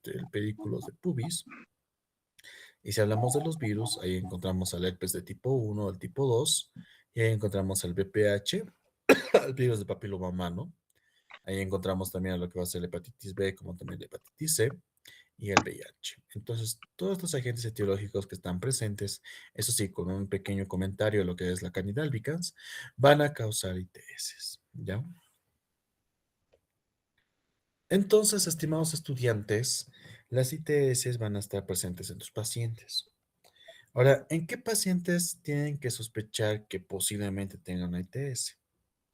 el pedículos de pubis. Y si hablamos de los virus, ahí encontramos al herpes de tipo 1, el tipo 2, y ahí encontramos el VPH, el virus de papiloma humano. Ahí encontramos también a lo que va a ser la hepatitis B, como también la hepatitis C y el VIH. Entonces, todos estos agentes etiológicos que están presentes, eso sí, con un pequeño comentario de lo que es la Candida albicans, van a causar ITS, ¿ya? Entonces, estimados estudiantes, las ITS van a estar presentes en tus pacientes. Ahora, ¿en qué pacientes tienen que sospechar que posiblemente tengan una ITS?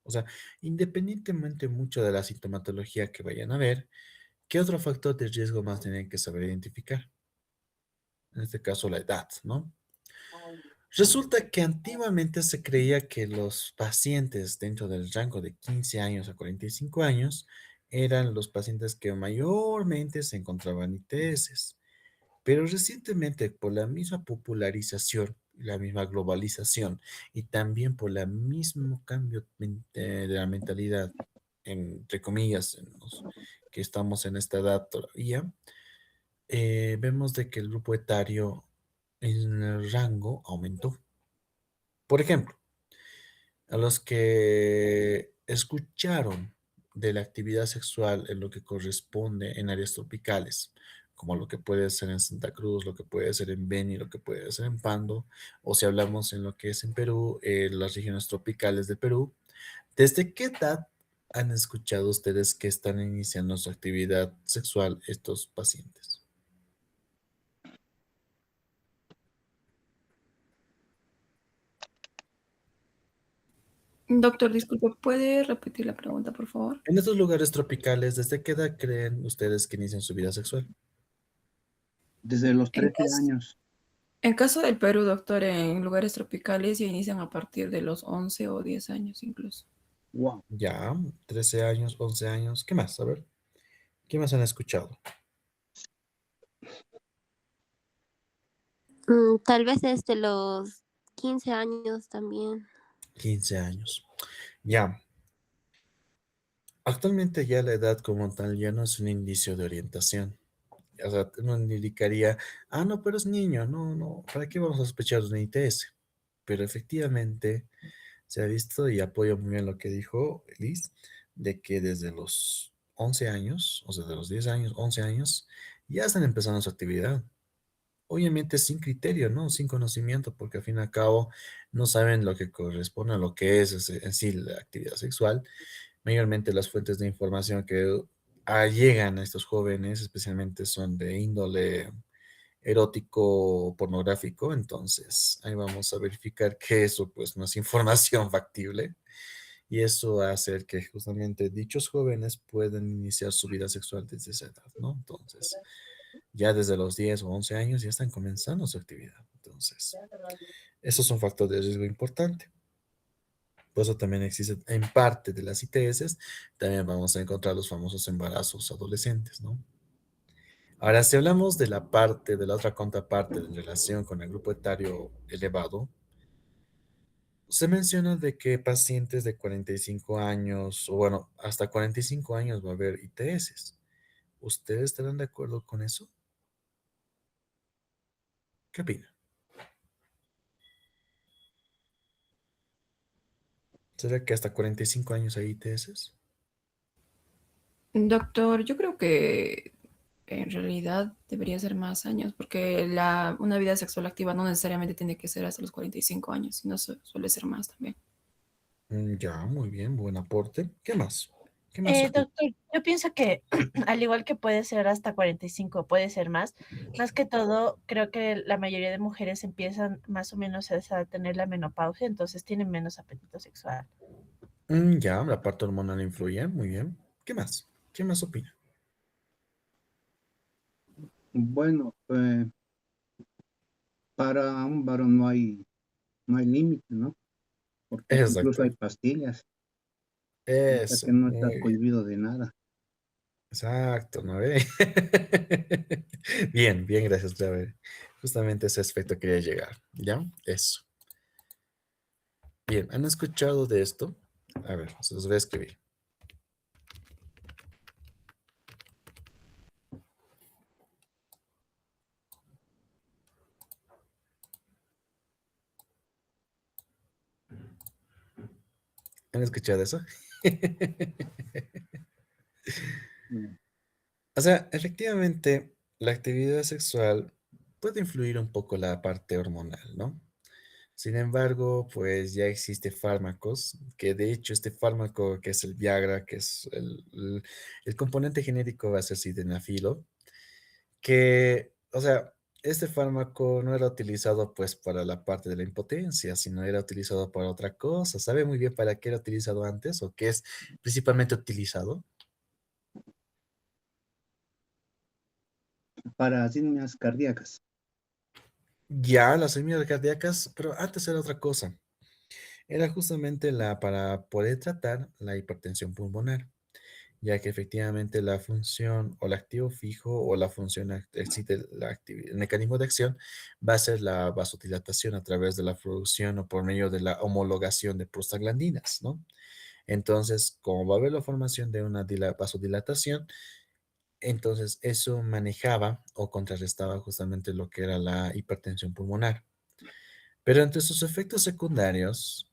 O sea, independientemente mucho de la sintomatología que vayan a ver, ¿qué otro factor de riesgo más tienen que saber identificar? En este caso, la edad, ¿no? Resulta que antiguamente se creía que los pacientes dentro del rango de 15 años a 45 años eran los pacientes que mayormente se encontraban ITS. Pero recientemente, por la misma popularización, la misma globalización y también por el mismo cambio de la mentalidad, entre comillas, en los que estamos en esta edad todavía, vemos de que el grupo etario en el rango aumentó. Por ejemplo, a los que escucharon de la actividad sexual en lo que corresponde en áreas tropicales, como lo que puede ser en Santa Cruz, lo que puede ser en Beni, lo que puede ser en Pando, o si hablamos en lo que es en Perú, las regiones tropicales de Perú, ¿desde qué edad han escuchado ustedes que están iniciando su actividad sexual estos pacientes? Doctor, disculpe, ¿puede repetir la pregunta, por favor? En estos lugares tropicales, ¿desde qué edad creen ustedes que inician su vida sexual? Desde los En 13 caso, años. en caso del Perú, doctor, en lugares tropicales ya inician a partir de los 11 o 10 años incluso. Wow. Ya, 13 años, 11 años, ¿qué más? A ver, ¿qué más han escuchado? Tal vez desde los 15 años también. 15 años. Ya, actualmente ya la edad como tal ya no es un indicio de orientación. O sea, uno indicaría, ah, no, pero es niño, no, no, ¿para qué vamos a sospechar de un ITS? Pero efectivamente se ha visto, y apoyo muy bien lo que dijo Liz, de que desde los 11 años, o sea, de los 10 años, 11 años, ya están empezando su actividad. Obviamente sin criterio, ¿no? Sin conocimiento, porque al fin y al cabo no saben lo que corresponde a lo que es en sí la actividad sexual. Mayormente las fuentes de información que llegan a estos jóvenes, especialmente son de índole erótico o pornográfico, entonces ahí vamos a verificar que eso pues no es información factible y eso va a hacer que justamente dichos jóvenes puedan iniciar su vida sexual desde esa edad, ¿no? Entonces, ya desde los 10 o 11 años ya están comenzando su actividad. Entonces, eso es un factor de riesgo importante. Por eso también existe en parte de las ITS, también vamos a encontrar los famosos embarazos adolescentes, ¿no? Ahora, si hablamos de la parte, de la otra contraparte en relación con el grupo etario elevado, se menciona de que pacientes de 45 años, o bueno, hasta 45 años va a haber ITS. ¿Ustedes estarán de acuerdo con eso? ¿Qué opinan? ¿Será que hasta 45 años hay ITS? Doctor, yo creo que en realidad debería ser más años, porque una vida sexual activa no necesariamente tiene que ser hasta los 45 años, sino suele ser más también. Ya, muy bien, buen aporte. ¿Qué más? ¿Qué más opina? Doctor, yo pienso que al igual que puede ser hasta 45, puede ser más que todo, creo que la mayoría de mujeres empiezan más o menos a tener la menopausia, entonces tienen menos apetito sexual. Ya, la parte hormonal influye, muy bien. ¿Qué más? ¿Qué más opina? Bueno, para un varón no hay límite, ¿no? Porque incluso hay Exacto. pastillas, o sea que Eso, no está muy bien. cohibido de nada. Exacto, ¿no ve? Bien, bien, gracias, Claver. Justamente ese aspecto quería llegar, ¿ya? Eso. Bien, ¿han escuchado de esto? A ver, se los voy a escribir. ¿Han escuchado eso? Mm. O sea, efectivamente, la actividad sexual puede influir un poco la parte hormonal, ¿no? Sin embargo, pues ya existe fármacos, que de hecho este fármaco que es el Viagra, que es el componente genérico va a ser sildenafilo, que, o sea, este fármaco no era utilizado pues para la parte de la impotencia, sino era utilizado para otra cosa. ¿Sabe muy bien para qué era utilizado antes o qué es principalmente utilizado? Para arritmias cardíacas. Ya, las arritmias cardíacas, pero antes era otra cosa. Era justamente para poder tratar la hipertensión pulmonar, ya que efectivamente la función o el activo fijo o la función, el mecanismo de acción va a ser la vasodilatación a través de la producción o por medio de la homologación de prostaglandinas, ¿no? Entonces, como va a haber la formación de una vasodilatación, entonces eso manejaba o contrarrestaba justamente lo que era la hipertensión pulmonar. Pero entre sus efectos secundarios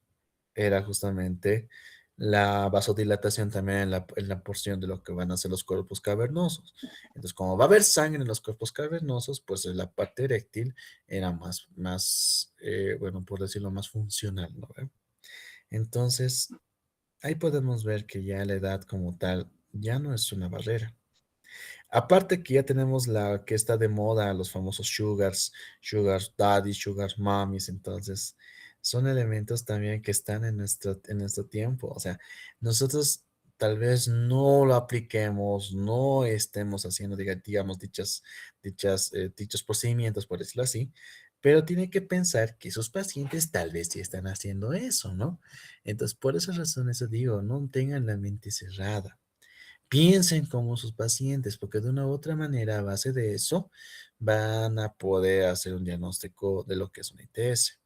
era justamente la vasodilatación también en la porción de lo que van a ser los cuerpos cavernosos. Entonces, como va a haber sangre en los cuerpos cavernosos, pues la parte eréctil era bueno, por decirlo, más funcional, ¿no ve? Entonces, ahí podemos ver que ya la edad como tal ya no es una barrera. Aparte que ya tenemos la que está de moda, los famosos sugar daddy, sugar mommies, entonces son elementos también que están en nuestro tiempo. O sea, nosotros tal vez no lo apliquemos, no estemos haciendo, digamos, dichos procedimientos, por decirlo así, pero tiene que pensar que sus pacientes tal vez sí están haciendo eso, ¿no? Entonces, por esas razones yo digo, no tengan la mente cerrada. Piensen como sus pacientes, porque de una u otra manera, a base de eso, van a poder hacer un diagnóstico de lo que es una ITS.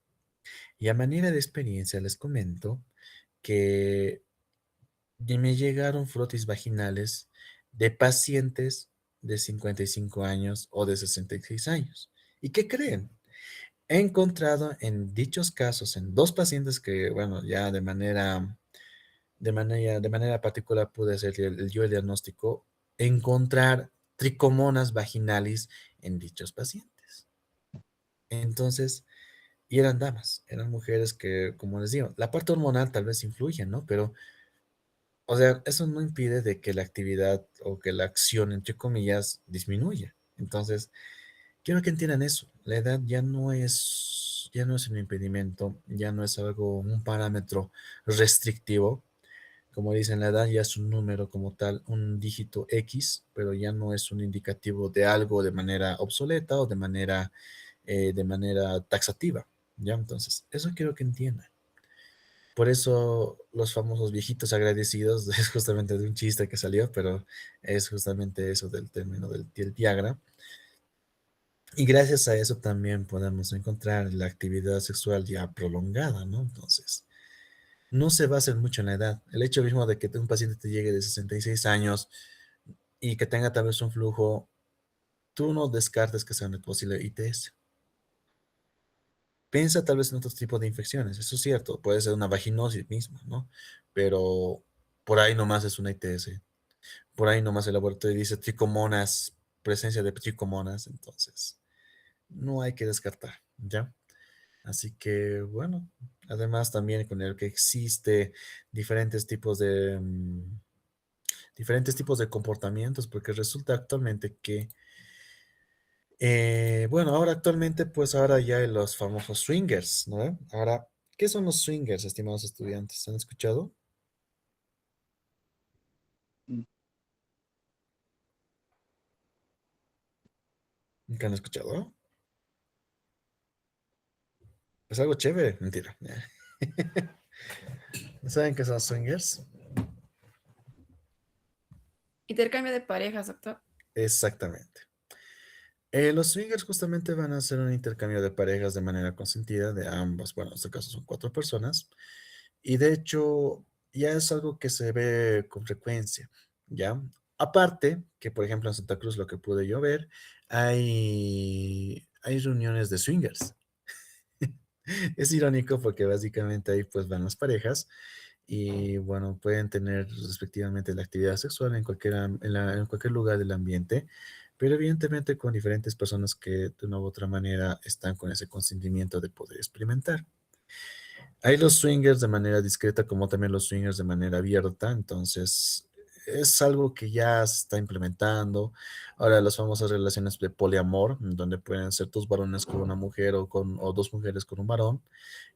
Y a manera de experiencia les comento que me llegaron frotis vaginales de pacientes de 55 años o de 66 años. ¿Y qué creen? He encontrado en dichos casos, en dos pacientes que, bueno, ya de manera particular pude hacer yo el diagnóstico, encontrar tricomonas vaginalis en dichos pacientes. Entonces, y eran damas, eran mujeres que, como les digo, la parte hormonal tal vez influye, ¿no? Pero, o sea, eso no impide de que la actividad o que la acción, entre comillas, disminuya. Entonces, quiero que entiendan eso. La edad ya no es un impedimento, ya no es un parámetro restrictivo. Como dicen, la edad ya es un número como tal, un dígito X, pero ya no es un indicativo de algo de manera obsoleta o de manera taxativa, ¿ya? Entonces, eso quiero que entiendan. Por eso los famosos viejitos agradecidos es justamente de un chiste que salió, pero es justamente eso del término del Viagra. Y gracias a eso también podemos encontrar la actividad sexual ya prolongada, ¿no? Entonces, no se basa mucho en la edad. El hecho mismo de que un paciente te llegue de 66 años y que tenga tal vez un flujo, tú no descartes que sea una posible ITS. Piensa tal vez en otros tipos de infecciones, eso es cierto, puede ser una vaginosis misma, ¿no? Pero por ahí nomás es una ITS. Por ahí nomás el laboratorio dice tricomonas, presencia de tricomonas, entonces no hay que descartar, ¿ya? Así que, bueno, además también con el que existe diferentes tipos de, mm, diferentes tipos de comportamientos, porque resulta actualmente que, bueno, ahora actualmente, pues ahora ya hay los famosos swingers, ¿no? Ahora, ¿qué son los swingers, estimados estudiantes? ¿Han escuchado? Mm. ¿Nunca han escuchado? Es algo chévere, mentira. ¿Saben qué son swingers? Intercambio de parejas, doctor. Exactamente. Los swingers justamente van a hacer un intercambio de parejas de manera consentida de ambas, bueno, en este caso son cuatro personas, y de hecho ya es algo que se ve con frecuencia, ¿ya? Aparte, que por ejemplo en Santa Cruz lo que pude yo ver, hay reuniones de swingers. Es irónico porque básicamente ahí pues van las parejas y bueno, pueden tener respectivamente la actividad sexual en en cualquier lugar del ambiente, pero evidentemente con diferentes personas que de una u otra manera están con ese consentimiento de poder experimentar. Hay los swingers de manera discreta como también los swingers de manera abierta, entonces es algo que ya se está implementando. Ahora las famosas relaciones de poliamor, donde pueden ser dos varones con una mujer o dos mujeres con un varón.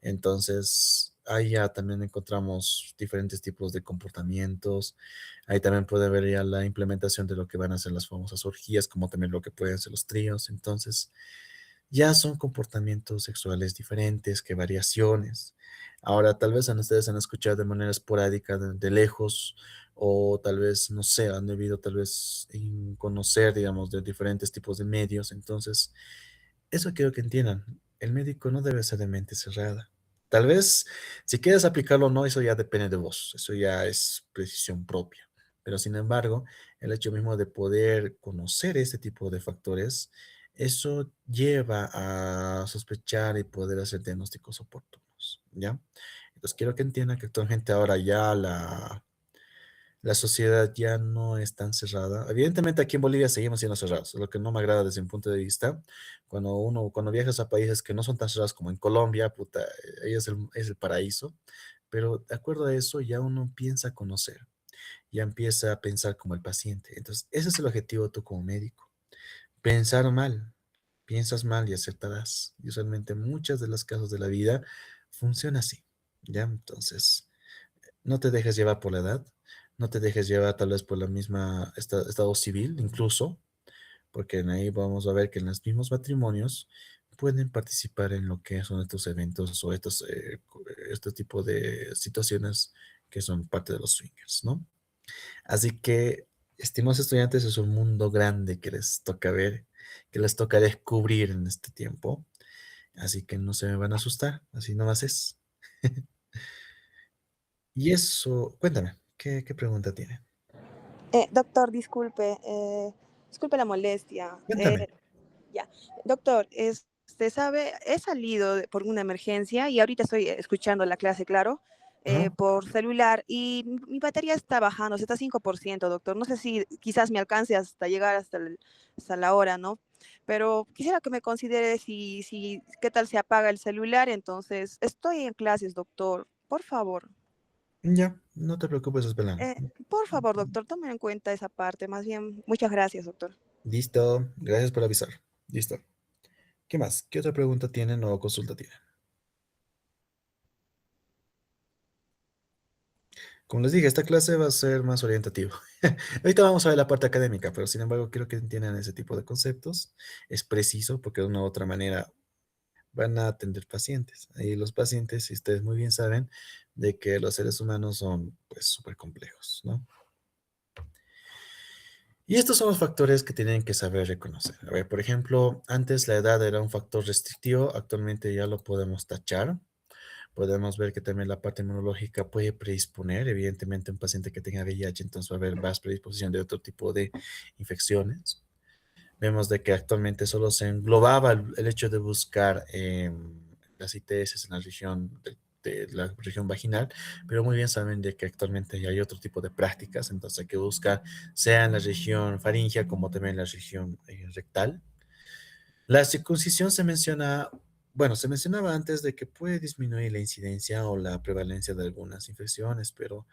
Entonces ahí ya también encontramos diferentes tipos de comportamientos. Ahí también puede haber ya la implementación de lo que van a ser las famosas orgías, como también lo que pueden ser los tríos. Entonces ya son comportamientos sexuales diferentes, que variaciones. Ahora, tal vez ustedes han escuchado de manera esporádica de lejos, o tal vez, no sé, han debido tal vez conocer, digamos, de diferentes tipos de medios. Entonces, eso quiero que entiendan. El médico no debe ser de mente cerrada. Tal vez, si quieres aplicarlo o no, eso ya depende de vos. Eso ya es precisión propia. Pero sin embargo, el hecho mismo de poder conocer este tipo de factores, eso lleva a sospechar y poder hacer diagnósticos oportunos, ¿ya? Entonces, quiero que entiendan que actualmente ahora ya la sociedad ya no es tan cerrada. Evidentemente aquí en Bolivia seguimos siendo cerrados, es lo que no me agrada desde mi punto de vista. Cuando viajas a países que no son tan cerrados como en Colombia, puta, ahí es el paraíso. Pero de acuerdo a eso, ya uno empieza a conocer, ya empieza a pensar como el paciente. Entonces, ese es el objetivo tú como médico. Pensar mal, piensas mal y acertarás. Y usualmente muchas de los casos de la vida funciona así, ¿ya? Entonces, no te dejes llevar por la edad, no te dejes llevar tal vez por la misma estado civil, incluso, porque en ahí vamos a ver que en los mismos matrimonios pueden participar en lo que son estos eventos o este tipo de situaciones que son parte de los swingers, ¿no? Así que, estimados estudiantes, es un mundo grande que les toca ver, que les toca descubrir en este tiempo, así que no se me van a asustar, así nomás es. Y eso, cuéntame, ¿qué pregunta tiene? Doctor, disculpe, disculpe la molestia. Cuéntame. Ya, doctor, sabe, he salido por una emergencia y ahorita estoy escuchando la clase, claro, Ajá. por celular y mi batería está bajando, está 5%, doctor. No sé si quizás me alcance hasta llegar hasta la hora, ¿no? Pero quisiera que me considere qué tal se apaga el celular. Entonces, estoy en clases, doctor. Por favor. Ya, no te preocupes, Espeland. Por favor, doctor, tome en cuenta esa parte. Más bien, muchas gracias, doctor. Listo, gracias por avisar. Listo. ¿Qué más? ¿Qué otra pregunta tienen o consulta tienen? Como les dije, esta clase va a ser más orientativa. Ahorita vamos a ver la parte académica, pero sin embargo quiero que entiendan ese tipo de conceptos. Es preciso porque de una u otra manera van a atender pacientes. Y los pacientes, si ustedes muy bien saben, de que los seres humanos son pues súper complejos, ¿no? Y estos son los factores que tienen que saber reconocer. A ver, por ejemplo, antes la edad era un factor restrictivo, actualmente ya lo podemos tachar. Podemos ver que también la parte inmunológica puede predisponer, evidentemente, un paciente que tenga VIH, entonces va a haber más predisposición de otro tipo de infecciones. Vemos de que actualmente solo se englobaba el hecho de buscar las ITS en la región de la región vaginal, pero muy bien saben de que actualmente ya hay otro tipo de prácticas, entonces hay que buscar sea en la región faríngea como también en la región rectal. La circuncisión se menciona, bueno, se mencionaba antes de que puede disminuir la incidencia o la prevalencia de algunas infecciones, pero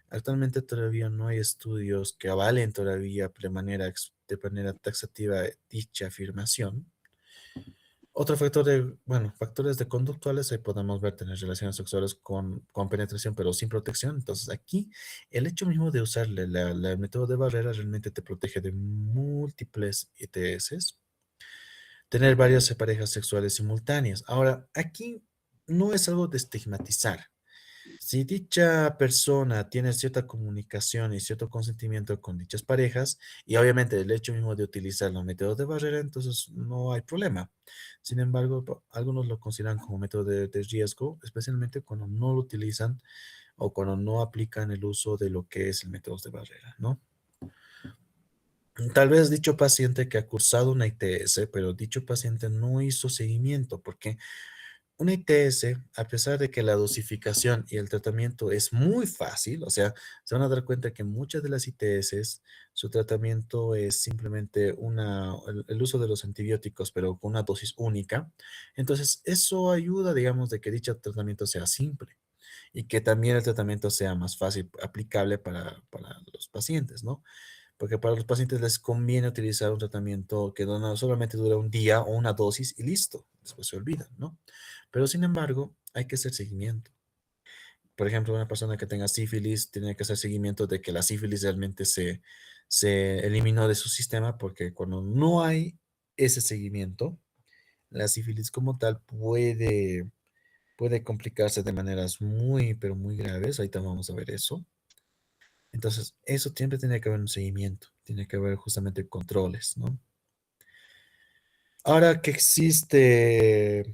actualmente todavía no hay estudios que avalen todavía de manera taxativa dicha afirmación. Otro factor bueno, factores de conductuales, ahí podemos ver tener relaciones sexuales con penetración, pero sin protección. Entonces aquí, el hecho mismo de usar el método de barrera realmente te protege de múltiples ETS, tener varias parejas sexuales simultáneas. Ahora, aquí no es algo de estigmatizar. Si dicha persona tiene cierta comunicación y cierto consentimiento con dichas parejas, y obviamente el hecho mismo de utilizar los métodos de barrera, entonces no hay problema. Sin embargo, algunos lo consideran como método de riesgo, especialmente cuando no lo utilizan o cuando no aplican el uso de lo que es el método de barrera, ¿no? Tal vez dicho paciente que ha cursado una ITS, pero dicho paciente no hizo seguimiento, porque una ITS, a pesar de que la dosificación y el tratamiento es muy fácil, o sea, se van a dar cuenta que muchas de las ITS, su tratamiento es simplemente el uso de los antibióticos, pero con una dosis única. Entonces, eso ayuda, digamos, de que dicho tratamiento sea simple y que también el tratamiento sea más fácil aplicable para los pacientes, ¿no? Porque para los pacientes les conviene utilizar un tratamiento que no solamente dura un día o una dosis y listo, después se olvidan, ¿no? Pero sin embargo, hay que hacer seguimiento. Por ejemplo, una persona que tenga sífilis tiene que hacer seguimiento de que la sífilis realmente se eliminó de su sistema, porque cuando no hay ese seguimiento, la sífilis como tal puede complicarse de maneras muy, pero muy graves. Ahorita vamos a ver eso. Entonces, eso siempre tiene que haber un seguimiento, tiene que haber justamente controles, ¿no? Ahora que existe,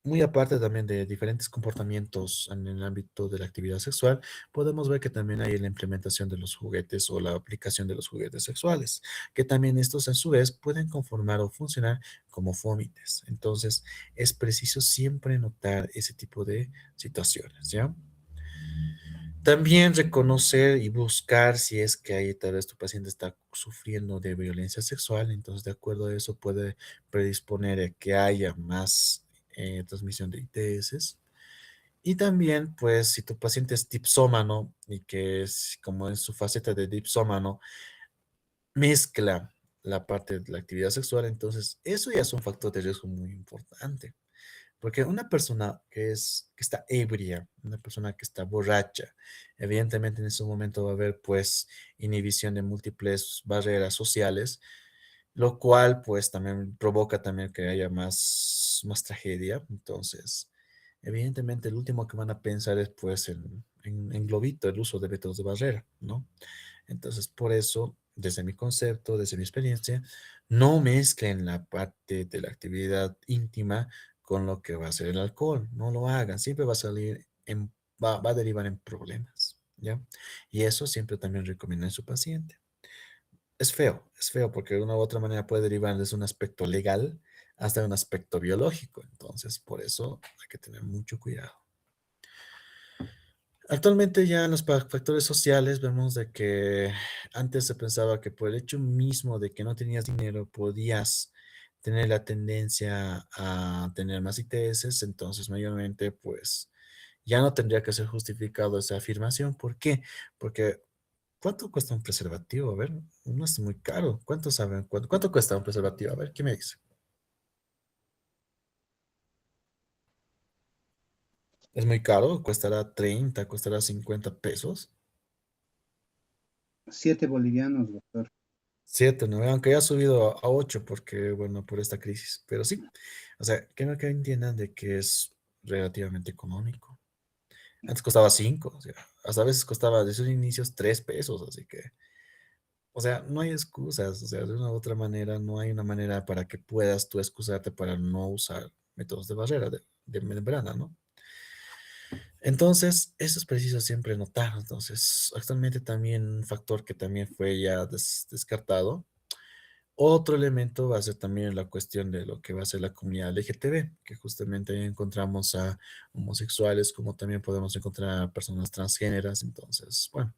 muy aparte también de diferentes comportamientos en el ámbito de la actividad sexual, podemos ver que también hay la implementación de los juguetes o la aplicación de los juguetes sexuales, que también estos a su vez pueden conformar o funcionar como fómites. Entonces, es preciso siempre notar ese tipo de situaciones, ¿ya? También reconocer y buscar si es que ahí tal vez tu paciente está sufriendo de violencia sexual, entonces de acuerdo a eso puede predisponer a que haya más transmisión de ITS. Y también, pues, si tu paciente es dipsómano y que es como en su faceta de dipsómano, mezcla la parte de la actividad sexual, entonces eso ya es un factor de riesgo muy importante. Porque una persona que está ebria, una persona que está borracha, evidentemente en ese momento va a haber pues inhibición de múltiples barreras sociales, lo cual pues también provoca también que haya más tragedia. Entonces, evidentemente el último que van a pensar es pues en globito, el uso de métodos de barrera, ¿no? Entonces, por eso, desde mi concepto, desde mi experiencia, no mezclen la parte de la actividad íntima con lo que va a ser el alcohol. No lo hagan. Siempre va a salir va a derivar en problemas, ¿ya? Y eso siempre también recomiendo en su paciente. Es feo porque de una u otra manera puede derivar desde un aspecto legal hasta un aspecto biológico. Entonces, por eso hay que tener mucho cuidado. Actualmente ya en los factores sociales vemos de que antes se pensaba que por el hecho mismo de que no tenías dinero podías tener la tendencia a tener más ITS, entonces mayormente pues ya no tendría que ser justificado esa afirmación. ¿Por qué? Porque ¿cuánto cuesta un preservativo? A ver, no es muy caro. ¿Cuánto saben? ¿Cuánto cuesta un preservativo? A ver, ¿qué me dice? ¿Es muy caro? ¿Costará 30? ¿Costará 50 pesos? 7 bolivianos, doctor. 7, ¿no? Aunque ya ha subido a 8 porque, bueno, por esta crisis. Pero sí, o sea, que entiendan de que es relativamente económico. Antes costaba 5, o sea, hasta a veces costaba desde sus inicios 3 pesos, así que, o sea, no hay excusas, o sea, de una u otra manera, no hay una manera para que puedas tú excusarte para no usar métodos de barrera, de membrana, ¿no? Entonces, eso es preciso siempre notar. Entonces, actualmente también un factor que también fue ya descartado. Otro elemento va a ser también la cuestión de lo que va a ser la comunidad LGTB, que justamente ahí encontramos a homosexuales, como también podemos encontrar a personas transgéneras. Entonces, bueno,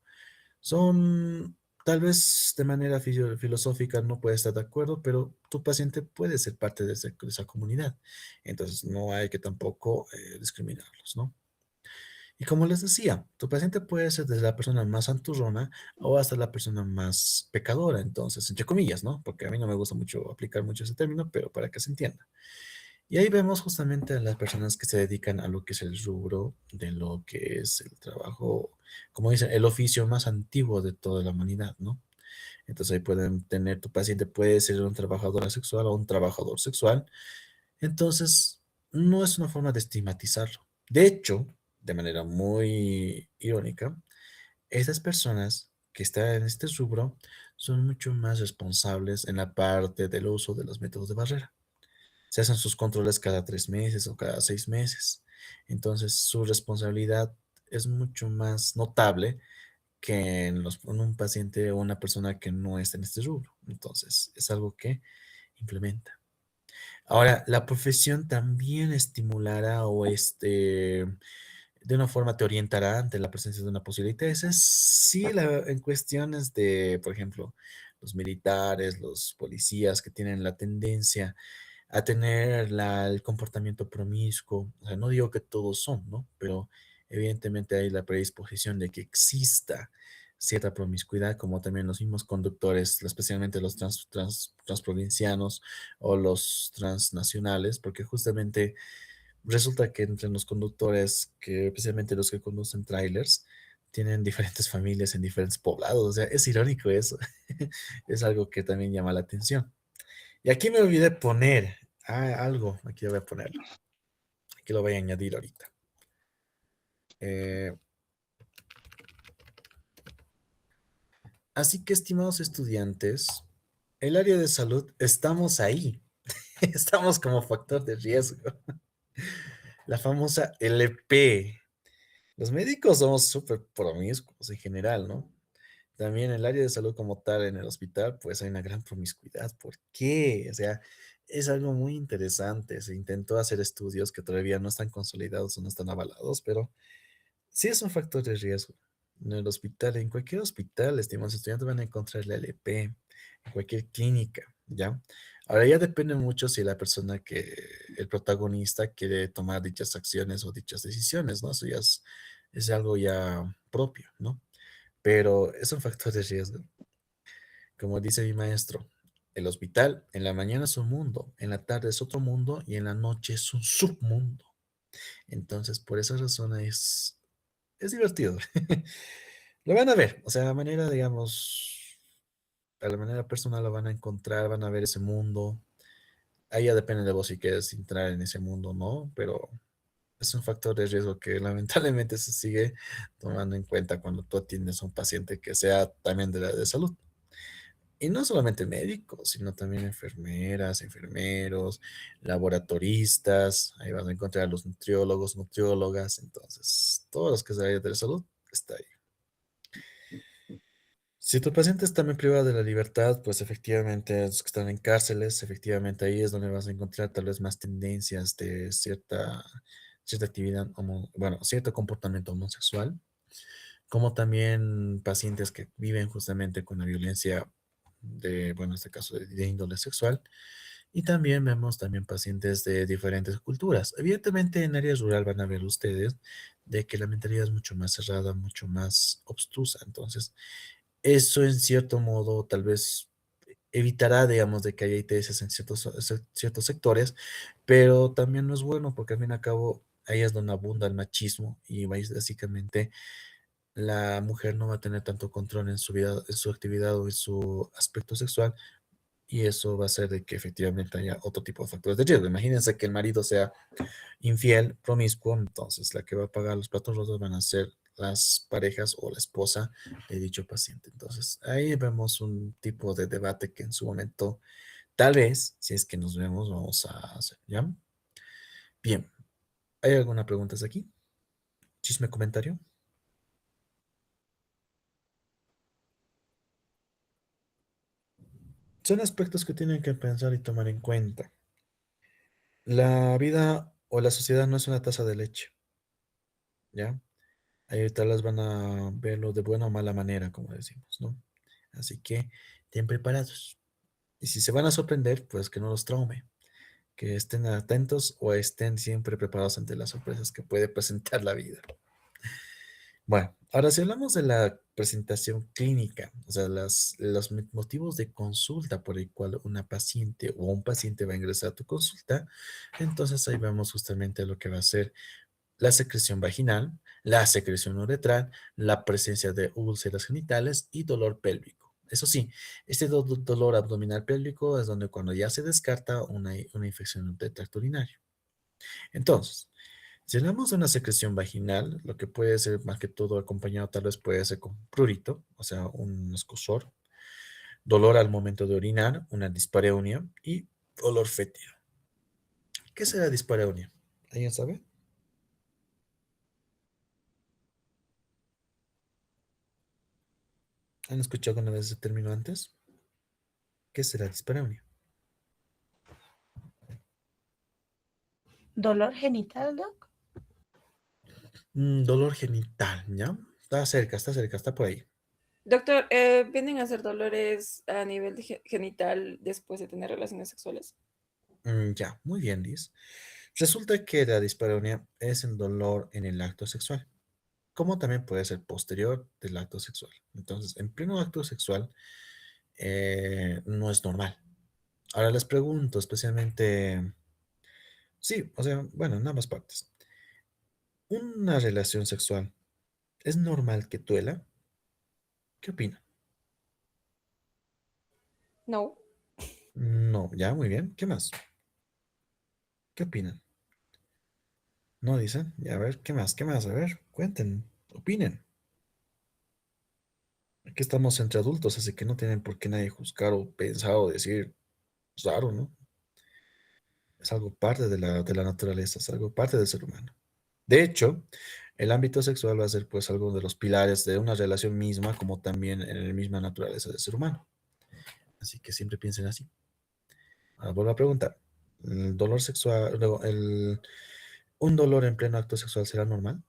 son tal vez de manera filosófica no puede estar de acuerdo, pero tu paciente puede ser parte de esa comunidad. Entonces, no hay que tampoco discriminarlos, ¿no? Y como les decía, tu paciente puede ser desde la persona más santurrona o hasta la persona más pecadora, entonces, entre comillas, ¿no? Porque a mí no me gusta mucho aplicar mucho ese término, pero para que se entienda. Y ahí vemos justamente a las personas que se dedican a lo que es el rubro de lo que es el trabajo, como dicen, el oficio más antiguo de toda la humanidad, ¿no? Entonces ahí pueden tener, tu paciente puede ser un trabajador sexual o un trabajador sexual. Entonces, no es una forma de estigmatizarlo. De hecho, de manera muy irónica, estas personas que están en este rubro son mucho más responsables en la parte del uso de los métodos de barrera. Se hacen sus controles cada 3 meses o cada 6 meses. Entonces, su responsabilidad es mucho más notable que en un paciente o una persona que no está en este rubro. Entonces, es algo que implementa. Ahora, la profesión también estimulará o de una forma te orientará ante la presencia de una posible ITS. Sí, en cuestiones de, por ejemplo, los militares, los policías que tienen la tendencia a tener el comportamiento promiscuo. O sea, no digo que todos son, ¿no? Pero evidentemente hay la predisposición de que exista cierta promiscuidad, como también los mismos conductores, especialmente los transprovincianos o los transnacionales, porque justamente resulta que entre los conductores, que especialmente los que conducen trailers, tienen diferentes familias en diferentes poblados. O sea, es irónico eso. Es algo que también llama la atención. Y aquí me olvidé poner algo. Aquí voy a ponerlo. Aquí lo voy a añadir ahorita. Eh, Así que, estimados estudiantes, el área de salud, estamos ahí. Estamos como factor de riesgo. La famosa LP. Los médicos somos súper promiscuos en general, ¿no? También el área de salud como tal en el hospital, pues hay una gran promiscuidad. ¿Por qué? O sea, es algo muy interesante. Se intentó hacer estudios que todavía no están consolidados o no están avalados, pero sí es un factor de riesgo. En el hospital, en cualquier hospital, estimados estudiantes, van a encontrar la LP, en cualquier clínica, ¿ya? Ahora ya depende mucho si la persona el protagonista quiere tomar dichas acciones o dichas decisiones, ¿no? Eso ya es algo ya propio, ¿no? Pero es un factor de riesgo. Como dice mi maestro, el hospital en la mañana es un mundo, en la tarde es otro mundo y en la noche es un submundo. Entonces, por esa razón es divertido. Lo van a ver, o sea, de manera, digamos, a la manera personal lo van a encontrar, van a ver ese mundo. Ahí ya depende de vos si quieres entrar en ese mundo o no, pero es un factor de riesgo que lamentablemente se sigue tomando en cuenta cuando tú atiendes a un paciente que sea también de la de salud. Y no solamente médicos, sino también enfermeras, enfermeros, laboratoristas. Ahí vas a encontrar a los nutriólogos, nutriólogas. Entonces, todos los que se área de la salud está ahí. Si tu paciente está también privado de la libertad, pues efectivamente los que están en cárceles, efectivamente ahí es donde vas a encontrar tal vez más tendencias de cierta actividad, bueno, cierto comportamiento homosexual, como también pacientes que viven justamente con la violencia bueno, en este caso de índole sexual. Y también vemos también pacientes de diferentes culturas. Evidentemente en área rural van a ver ustedes de que la mentalidad es mucho más cerrada, mucho más obstusa. Entonces, eso en cierto modo tal vez evitará, digamos, de que haya ITS en ciertos sectores, pero también no es bueno porque al fin y al cabo ahí es donde abunda el machismo y básicamente la mujer no va a tener tanto control en su vida, en su actividad o en su aspecto sexual, y eso va a hacer de que efectivamente haya otro tipo de factores de riesgo. Imagínense que el marido sea infiel, promiscuo, entonces la que va a pagar los platos rotos van a ser las parejas o la esposa de dicho paciente. Entonces ahí vemos un tipo de debate que en su momento, tal vez, si es que nos vemos, vamos a hacer, ¿ya? Bien, ¿hay alguna pregunta aquí? ¿Chisme, comentario? Son aspectos que tienen que pensar y tomar en cuenta. La vida o la sociedad no es una taza de leche, ¿ya? Ahí tal vez van a verlo de buena o mala manera, como decimos, ¿no? Así que estén preparados. Y si se van a sorprender, pues que no los traume, que estén atentos o estén siempre preparados ante las sorpresas que puede presentar la vida. Bueno, ahora si hablamos de la presentación clínica, o sea, los motivos de consulta por el cual una paciente o un paciente va a ingresar a tu consulta, entonces ahí vemos justamente lo que va a ser la secreción vaginal, la secreción uretral, la presencia de úlceras genitales y dolor pélvico. Eso sí, este dolor abdominal pélvico es donde cuando ya se descarta una infección del tracto urinario. Entonces, si hablamos de una secreción vaginal, lo que puede ser más que todo acompañado tal vez puede ser con prurito, o sea, un escozor, dolor al momento de orinar, una dispareunia y olor fétido. ¿Qué será dispareunia? ¿Alguien sabe? ¿Han escuchado alguna vez ese término antes? ¿Qué será dispareunia? ¿Dolor genital, Doc? Dolor genital, ¿ya? Está cerca, está por ahí. Doctor, ¿vienen a ser dolores a nivel de genital después de tener relaciones sexuales? Ya, muy bien, Liz. Resulta que la dispareunia es el dolor en el acto sexual, como también puede ser posterior del acto sexual. Entonces, en pleno acto sexual no es normal. Ahora les pregunto, especialmente, sí, o sea, bueno, en ambas partes. ¿Una relación sexual es normal que duela? ¿Qué opinan? No. No, ya, muy bien. ¿Qué más? ¿Qué opinan? No dicen. Ya, a ver, ¿qué más? ¿Qué más? A ver, cuenten, opinen. Aquí estamos entre adultos, así que no tienen por qué nadie juzgar o pensar o decir raro, ¿no? Es algo parte de la naturaleza, es algo parte del ser humano. De hecho, el ámbito sexual va a ser pues algo de los pilares de una relación misma, como también en la misma naturaleza del ser humano. Así que siempre piensen así. Ahora vuelvo a preguntar. ¿El dolor sexual, luego, un dolor en pleno acto sexual será normal?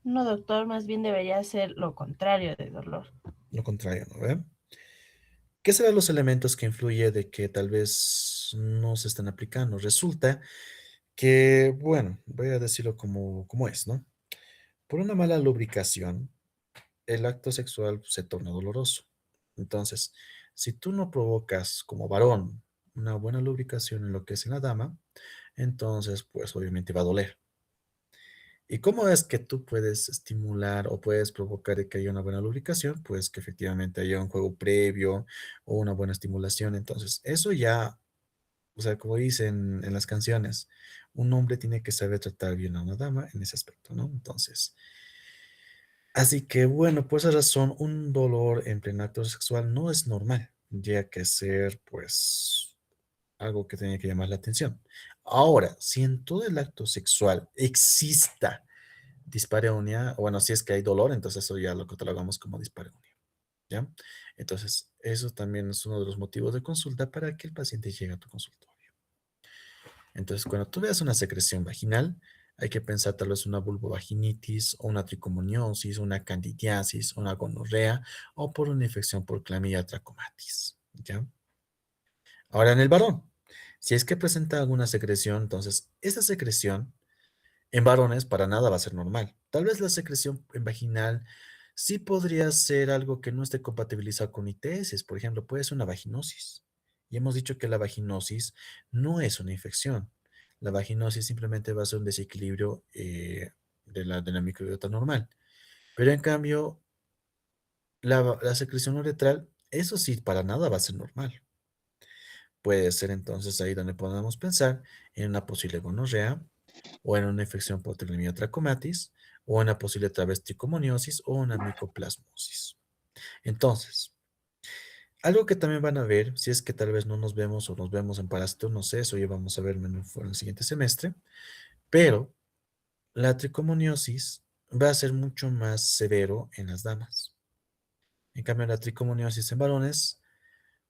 No, doctor, más bien debería ser lo contrario de dolor. Lo contrario, ¿no ve? ¿Qué serán los elementos que influyen de que tal vez no se están aplicando? Resulta que, bueno, voy a decirlo como es, ¿no? Por una mala lubricación, el acto sexual se torna doloroso. Entonces, si tú no provocas como varón una buena lubricación en lo que es en la dama, entonces, pues obviamente va a doler. ¿Y cómo es que tú puedes estimular o puedes provocar de que haya una buena lubricación? Pues que efectivamente haya un juego previo o una buena estimulación. Entonces, eso ya, o sea, como dicen en las canciones, un hombre tiene que saber tratar bien a una dama en ese aspecto, ¿no? Entonces, así que bueno, por esa razón, un dolor en pleno acto sexual no es normal, ya que ser, pues, algo que tenía que llamar la atención. Ahora, si en todo el acto sexual exista dispareunia, o bueno, si es que hay dolor, entonces eso ya lo catalogamos como dispareunia, ¿ya? Entonces, eso también es uno de los motivos de consulta para que el paciente llegue a tu consultorio. Entonces, cuando tú veas una secreción vaginal, hay que pensar tal vez una vulvovaginitis, o una tricomoniosis, una candidiasis, una gonorrea, o por una infección por Clamidia trachomatis, ¿ya? Ahora, en el varón, si es que presenta alguna secreción, entonces, esa secreción en varones para nada va a ser normal. Tal vez la secreción en vaginal sí podría ser algo que no esté compatibilizado con ITS. Por ejemplo, puede ser una vaginosis. Y hemos dicho que la vaginosis no es una infección. La vaginosis simplemente va a ser un desequilibrio de la microbiota normal. Pero en cambio, la secreción uretral, eso sí, para nada va a ser normal. Puede ser entonces ahí donde podamos pensar en una posible gonorrea, o en una infección por Trichomonas trachomatis, o en una posible tricomoniosis o una micoplasmosis. Entonces, algo que también van a ver, si es que tal vez no nos vemos o nos vemos en parásitos, no sé, eso ya vamos a ver en el siguiente semestre, pero la tricomoniosis va a ser mucho más severo en las damas. En cambio, la tricomoniosis en varones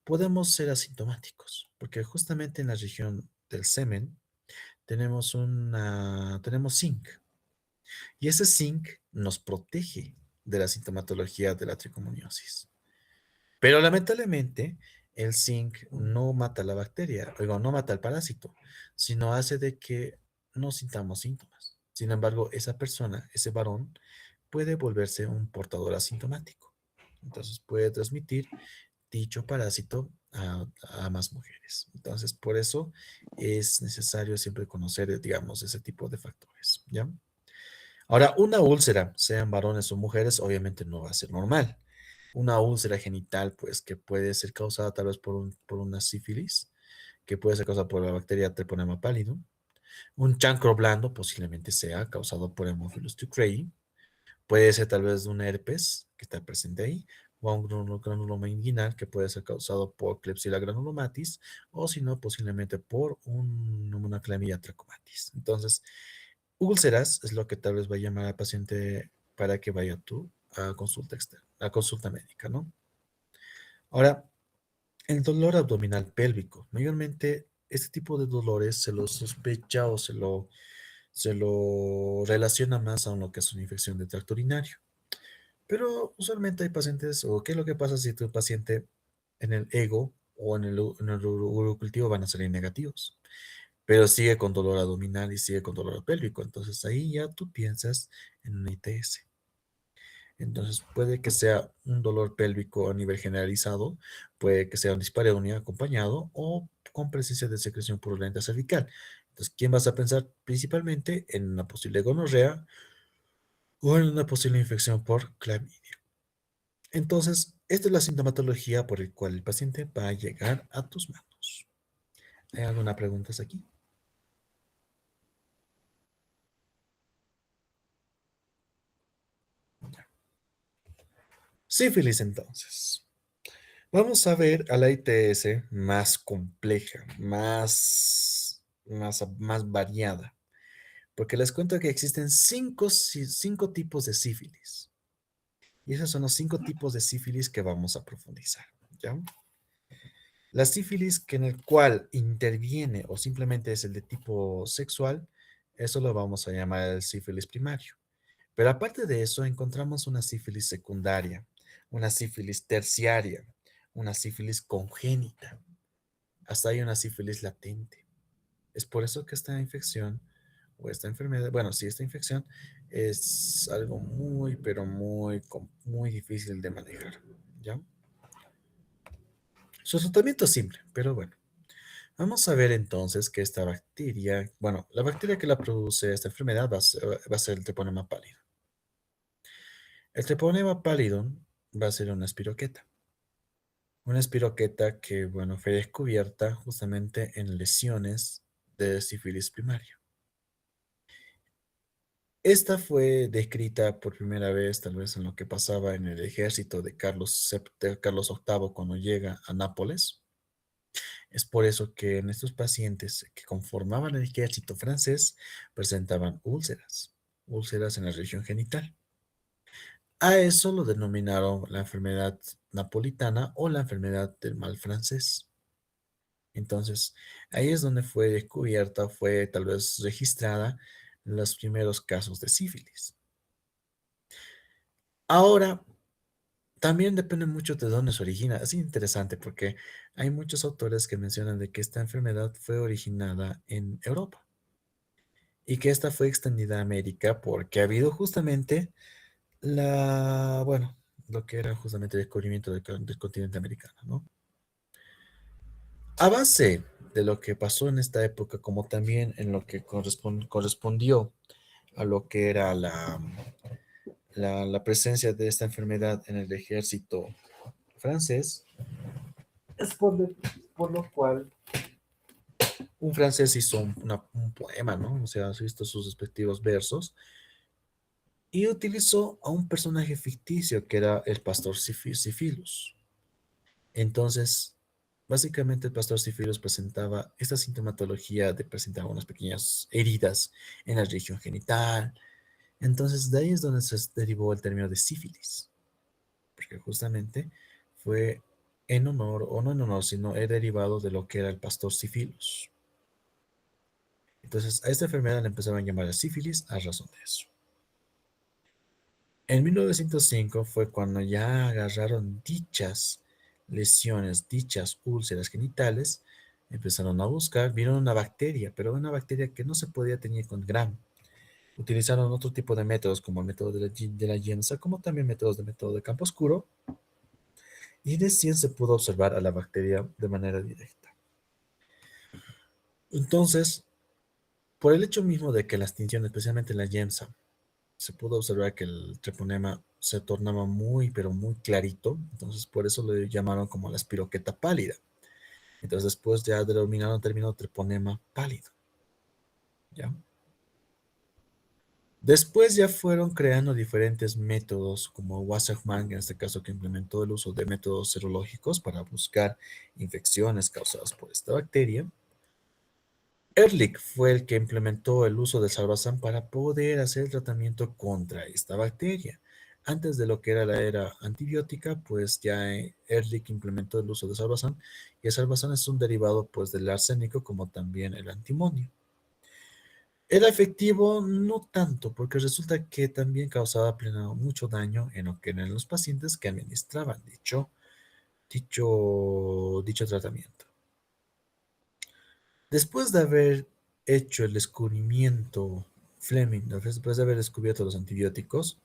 podemos ser asintomáticos, porque justamente en la región del semen tenemos zinc. Y ese zinc nos protege de la sintomatología de la tricomoniosis. Pero lamentablemente, el zinc no mata la bacteria, oiga, no mata el parásito, sino hace de que no sintamos síntomas. Sin embargo, esa persona, ese varón, puede volverse un portador asintomático. Entonces puede transmitir dicho parásito a más mujeres. Entonces, por eso es necesario siempre conocer, digamos, ese tipo de factores, ¿ya? Ahora, una úlcera, sean varones o mujeres, obviamente no va a ser normal. Una úlcera genital, pues, que puede ser causada tal vez por una sífilis, que puede ser causada por la bacteria Treponema pallidum. Un chancro blando posiblemente sea causado por Haemophilus ducreyi. Puede ser tal vez de un herpes que está presente ahí, o un granuloma inguinal que puede ser causado por Klebsiella granulomatis, o si no, posiblemente por una Chlamydia trachomatis. Entonces, úlceras es lo que tal vez va a llamar al paciente para que vaya tú a consulta externa, a consulta médica, ¿no? Ahora, el dolor abdominal pélvico, mayormente este tipo de dolores se lo sospecha o se lo relaciona más a lo que es una infección de tracto urinario. Pero usualmente hay pacientes, o qué es lo que pasa si tu paciente en el ego o en el urocultivo van a salir negativos, pero sigue con dolor abdominal y sigue con dolor pélvico. Entonces ahí ya tú piensas en una ITS. Entonces puede que sea un dolor pélvico a nivel generalizado, puede que sea un dispareunia acompañado o con presencia de secreción purulenta cervical. Entonces, ¿quién vas a pensar? Principalmente en una posible gonorrea o en una posible infección por clamidia. Entonces, esta es la sintomatología por el cual el paciente va a llegar a tus manos. ¿Hay alguna pregunta aquí? Sífilis, entonces. Vamos a ver a la ITS más compleja, más variada. Porque les cuento que existen cinco tipos de sífilis. Y esos son los 5 tipos de sífilis que vamos a profundizar. ¿Ya? La sífilis que en el cual interviene o simplemente es el de tipo sexual, eso lo vamos a llamar el sífilis primario. Pero aparte de eso, encontramos una sífilis secundaria, una sífilis terciaria, una sífilis congénita, hasta hay una sífilis latente. Es por eso que esta infección o esta enfermedad, bueno, sí, esta infección es algo muy, pero muy difícil de manejar, ¿ya? Su tratamiento es simple, pero bueno. Vamos a ver entonces que esta bacteria, bueno, la bacteria que la produce esta enfermedad va a ser el treponema pálido. El treponema pálido va a ser una espiroqueta. Una espiroqueta que, bueno, fue descubierta justamente en lesiones de sífilis primario. Esta fue descrita por primera vez, tal vez en lo que pasaba en el ejército de Carlos VIII cuando llega a Nápoles. Es por eso que en estos pacientes que conformaban el ejército francés presentaban úlceras en la región genital. A eso lo denominaron la enfermedad napolitana o la enfermedad del mal francés. Entonces, ahí es donde fue descubierta, fue tal vez registrada los primeros casos de sífilis. Ahora, también depende mucho de dónde se origina. Es interesante porque hay muchos autores que mencionan de que esta enfermedad fue originada en Europa y que esta fue extendida a América porque ha habido justamente bueno, lo que era justamente el descubrimiento del continente americano, ¿no? A base de lo que pasó en esta época, como también en lo que correspondió a lo que era la presencia de esta enfermedad en el ejército francés, es por lo cual un francés hizo un poema, ¿no? O sea, has visto sus respectivos versos y utilizó a un personaje ficticio que era el pastor Sifilus. Entonces, básicamente el pastor Sifilus presentaba esta sintomatología de presentar unas pequeñas heridas en la región genital. Entonces, de ahí es donde se derivó el término de sífilis, porque justamente fue en honor, o no en honor, sino es derivado de lo que era el pastor Sifilus. Entonces, a esta enfermedad le empezaron a llamar sífilis a razón de eso. En 1905 fue cuando ya agarraron dichas lesiones, dichas úlceras genitales, empezaron a buscar, vieron una bacteria, pero una bacteria que no se podía tener con Gram. Utilizaron otro tipo de métodos, como el método de la Giemsa, como también método de campo oscuro, y recién se pudo observar a la bacteria de manera directa. Entonces, por el hecho mismo de que la extinción, especialmente en la Giemsa, se pudo observar que el treponema se tornaba muy, pero muy clarito. Entonces, por eso le llamaron como la espiroqueta pálida. Entonces, después ya denominaron el término treponema pálido. ¿Ya? Después ya fueron creando diferentes métodos, como Wassermann, en este caso, que implementó el uso de métodos serológicos para buscar infecciones causadas por esta bacteria. Ehrlich fue el que implementó el uso del salvarsan para poder hacer el tratamiento contra esta bacteria. Antes de lo que era la era antibiótica, pues ya Ehrlich implementó el uso de salvación, y el salvación es un derivado pues del arsénico como también el antimonio. Era efectivo, no tanto, porque resulta que también causaba mucho daño en lo que eran los pacientes que administraban dicho tratamiento. Después de haber hecho el descubrimiento Fleming, después de haber descubierto los antibióticos,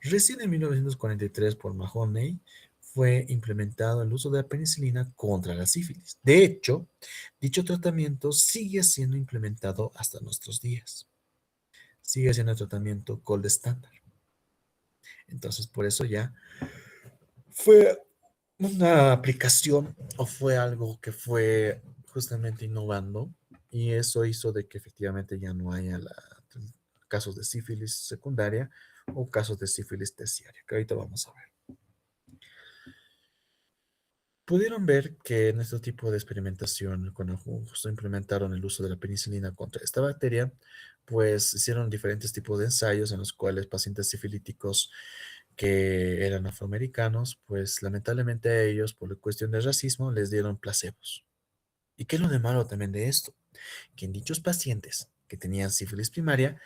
recién en 1943 por Mahoney fue implementado el uso de la penicilina contra la sífilis. De hecho, dicho tratamiento sigue siendo implementado hasta nuestros días. Sigue siendo el tratamiento gold estándar. Entonces, por eso ya fue una aplicación o fue algo que fue justamente innovando, y eso hizo de que efectivamente ya no haya casos de sífilis secundaria o casos de sífilis terciaria, que ahorita vamos a ver. Pudieron ver que en este tipo de experimentación, cuando justo implementaron el uso de la penicilina contra esta bacteria, pues hicieron diferentes tipos de ensayos en los cuales pacientes sifilíticos que eran afroamericanos, pues lamentablemente a ellos, por la cuestión de racismo, les dieron placebos. ¿Y qué es lo de malo también de esto? Que en dichos pacientes que tenían sífilis primaria,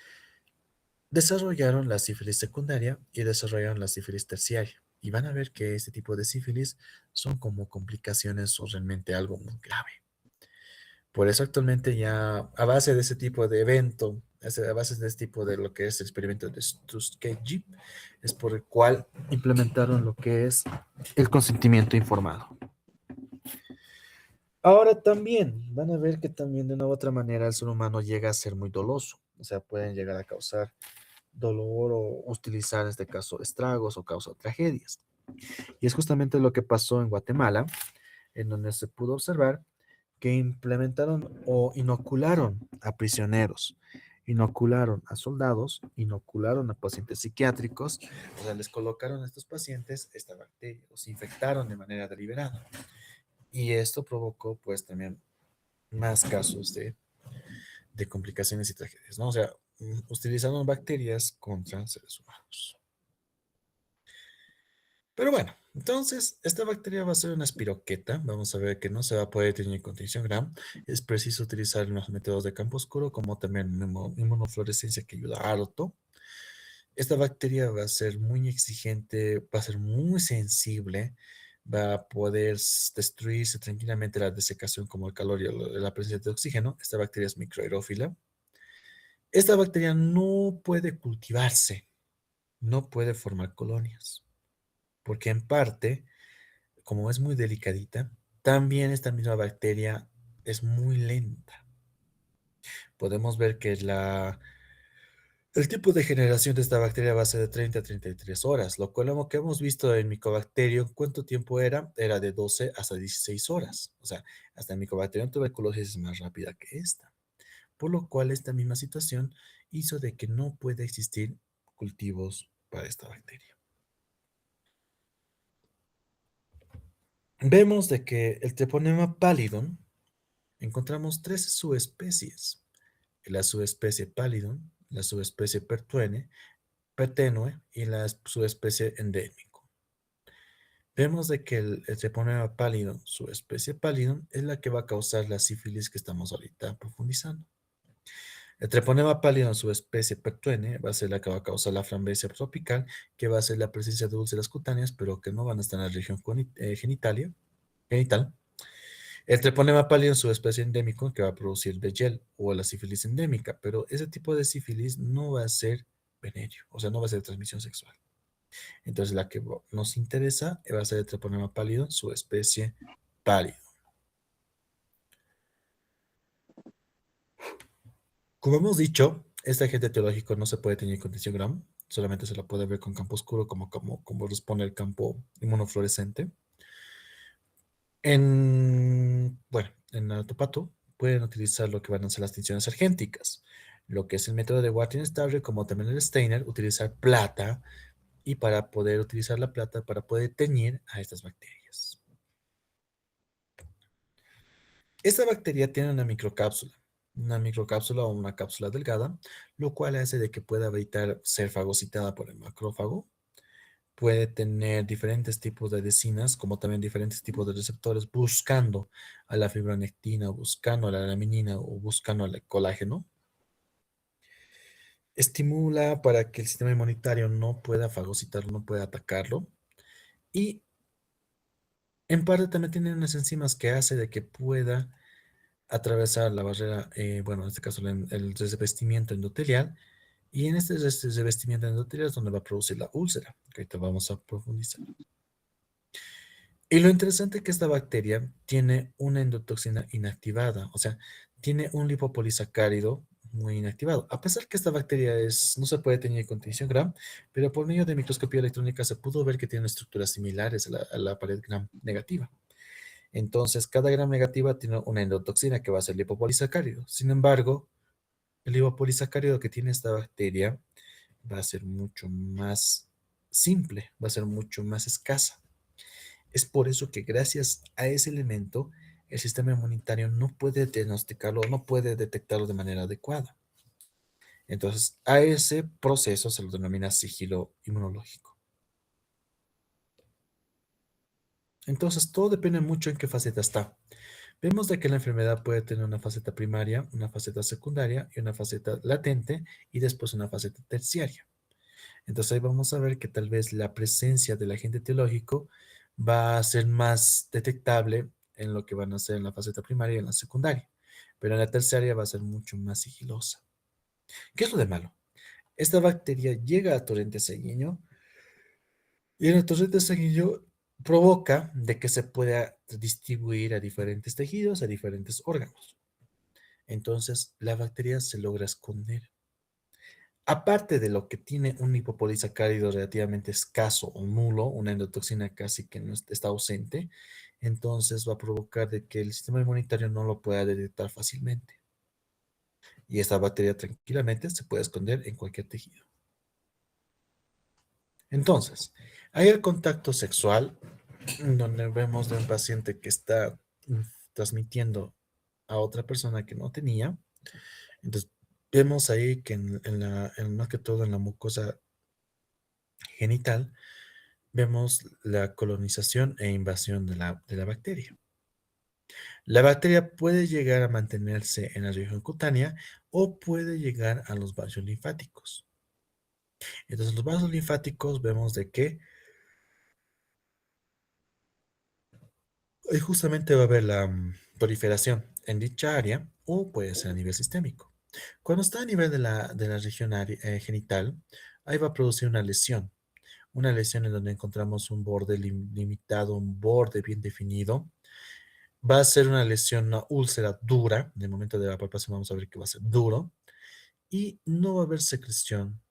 desarrollaron la sífilis secundaria y desarrollaron la sífilis terciaria. Y van a ver que este tipo de sífilis son como complicaciones o realmente algo muy grave. Por eso actualmente ya a base de ese tipo de evento, a base de este tipo de lo que es el experimento de Tuskegee, es por el cual implementaron lo que es el consentimiento informado. Ahora también van a ver que también de una u otra manera el ser humano llega a ser muy doloso. O sea, pueden llegar a causar dolor o utilizar en este caso estragos o causar tragedias. Y es justamente lo que pasó en Guatemala, en donde se pudo observar que implementaron o inocularon a prisioneros, inocularon a soldados, inocularon a pacientes psiquiátricos, o sea, les colocaron a estos pacientes esta bacteria, los infectaron de manera deliberada. Y esto provocó pues también más casos de complicaciones y tragedias, ¿no? O sea, utilizaron bacterias contra seres humanos. Pero bueno, entonces, esta bacteria va a ser una espiroqueta. Vamos a ver que no se va a poder tener con tinción Gram. Es preciso utilizar los métodos de campo oscuro, como también inmunofluorescencia, que ayuda harto. Esta bacteria va a ser muy exigente, va a ser muy sensible, va a poder destruirse tranquilamente la desecación como el calor y la presencia de oxígeno. Esta bacteria es microaerófila. Esta bacteria no puede cultivarse, no puede formar colonias, porque en parte, como es muy delicadita, también esta misma bacteria es muy lenta. Podemos ver que el tipo de generación de esta bacteria va a ser de 30 a 33 horas, lo cual lo que hemos visto en Mycobacterium, ¿cuánto tiempo era? Era de 12 hasta 16 horas. O sea, hasta en Mycobacterium tuberculosis es más rápida que esta. Por lo cual esta misma situación hizo de que no pueda existir cultivos para esta bacteria. Vemos de que el Treponema pallidum encontramos tres subespecies: la subespecie pallidum, la subespecie pertenue y la subespecie endémico. Vemos de que el Treponema pallidum, subespecie pallidum, es la que va a causar la sífilis que estamos ahorita profundizando. El Treponema pallidum, subespecie pertuene, va a ser la que va a causar la frambesia tropical, que va a ser la presencia de úlceras cutáneas, pero que no van a estar en la región genital. El Treponema pallidum, subespecie endémico, que va a producir Bellel o la sífilis endémica, pero ese tipo de sífilis no va a ser venéreo, o sea, no va a ser de transmisión sexual. Entonces, la que nos interesa va a ser el Treponema pallidum, subespecie pallidum. Como hemos dicho, este agente etiológico no se puede tener con tinción Gram, solamente se lo puede ver con campo oscuro, como responde el campo inmunofluorescente. Bueno, en Autopato pueden utilizar lo que van a ser las tinciones argénticas, lo que es el método de Wartin-Starrett, como también el Steiner, utilizar plata, y para poder utilizar la plata para poder teñir a estas bacterias. Esta bacteria tiene una microcápsula o una cápsula delgada, lo cual hace de que pueda evitar ser fagocitada por el macrófago, puede tener diferentes tipos de adhesinas, como también diferentes tipos de receptores, buscando a la fibronectina, buscando a la laminina o buscando al colágeno. Estimula para que el sistema inmunitario no pueda fagocitarlo, no pueda atacarlo. Y en parte también tiene unas enzimas que hace de que pueda atravesar la barrera, bueno, en este caso el revestimiento endotelial. Y en este revestimiento endotelial es donde va a producir la úlcera, que ahorita vamos a profundizar. Y lo interesante es que esta bacteria tiene una endotoxina inactivada, o sea, tiene un lipopolisacárido muy inactivado. A pesar que esta bacteria no se puede tener con tinción Gram, pero por medio de microscopía electrónica se pudo ver que tiene estructuras similares a la pared Gram negativa. Entonces, cada Gram negativa tiene una endotoxina que va a ser lipopolisacárido. Sin embargo, el lipopolisacárido que tiene esta bacteria va a ser mucho más simple, va a ser mucho más escasa. Es por eso que gracias a ese elemento, el sistema inmunitario no puede diagnosticarlo, no puede detectarlo de manera adecuada. Entonces, a ese proceso se lo denomina sigilo inmunológico. Entonces, todo depende mucho en qué faceta está. Vemos de que la enfermedad puede tener una faceta primaria, una faceta secundaria y una faceta latente y después una faceta terciaria. Entonces ahí vamos a ver que tal vez la presencia del agente etiológico va a ser más detectable en lo que van a ser en la faceta primaria y en la secundaria, pero en la terciaria va a ser mucho más sigilosa. ¿Qué es lo de malo? Esta bacteria llega a torrente sanguíneo y en el torrente sanguíneo provoca de que se pueda distribuir a diferentes tejidos, a diferentes órganos. Entonces la bacteria se logra esconder. Aparte de lo que tiene un lipopolisacárido relativamente escaso o nulo, una endotoxina casi que no está ausente, entonces va a provocar de que el sistema inmunitario no lo pueda detectar fácilmente. Y esta bacteria tranquilamente se puede esconder en cualquier tejido. Entonces, hay el contacto sexual, donde vemos de un paciente que está transmitiendo a otra persona que no tenía. Entonces, vemos ahí que más que todo en la mucosa genital, vemos la colonización e invasión de la bacteria. La bacteria puede llegar a mantenerse en la región cutánea o puede llegar a los vasos linfáticos. Entonces, los vasos linfáticos vemos de que justamente va a haber la proliferación en dicha área o puede ser a nivel sistémico. Cuando está a nivel de la región genital, ahí va a producir una lesión en donde encontramos un borde limitado, un borde bien definido. Va a ser una lesión, una úlcera dura. En el momento de la palpación vamos a ver que va a ser duro. Y no va a haber secreción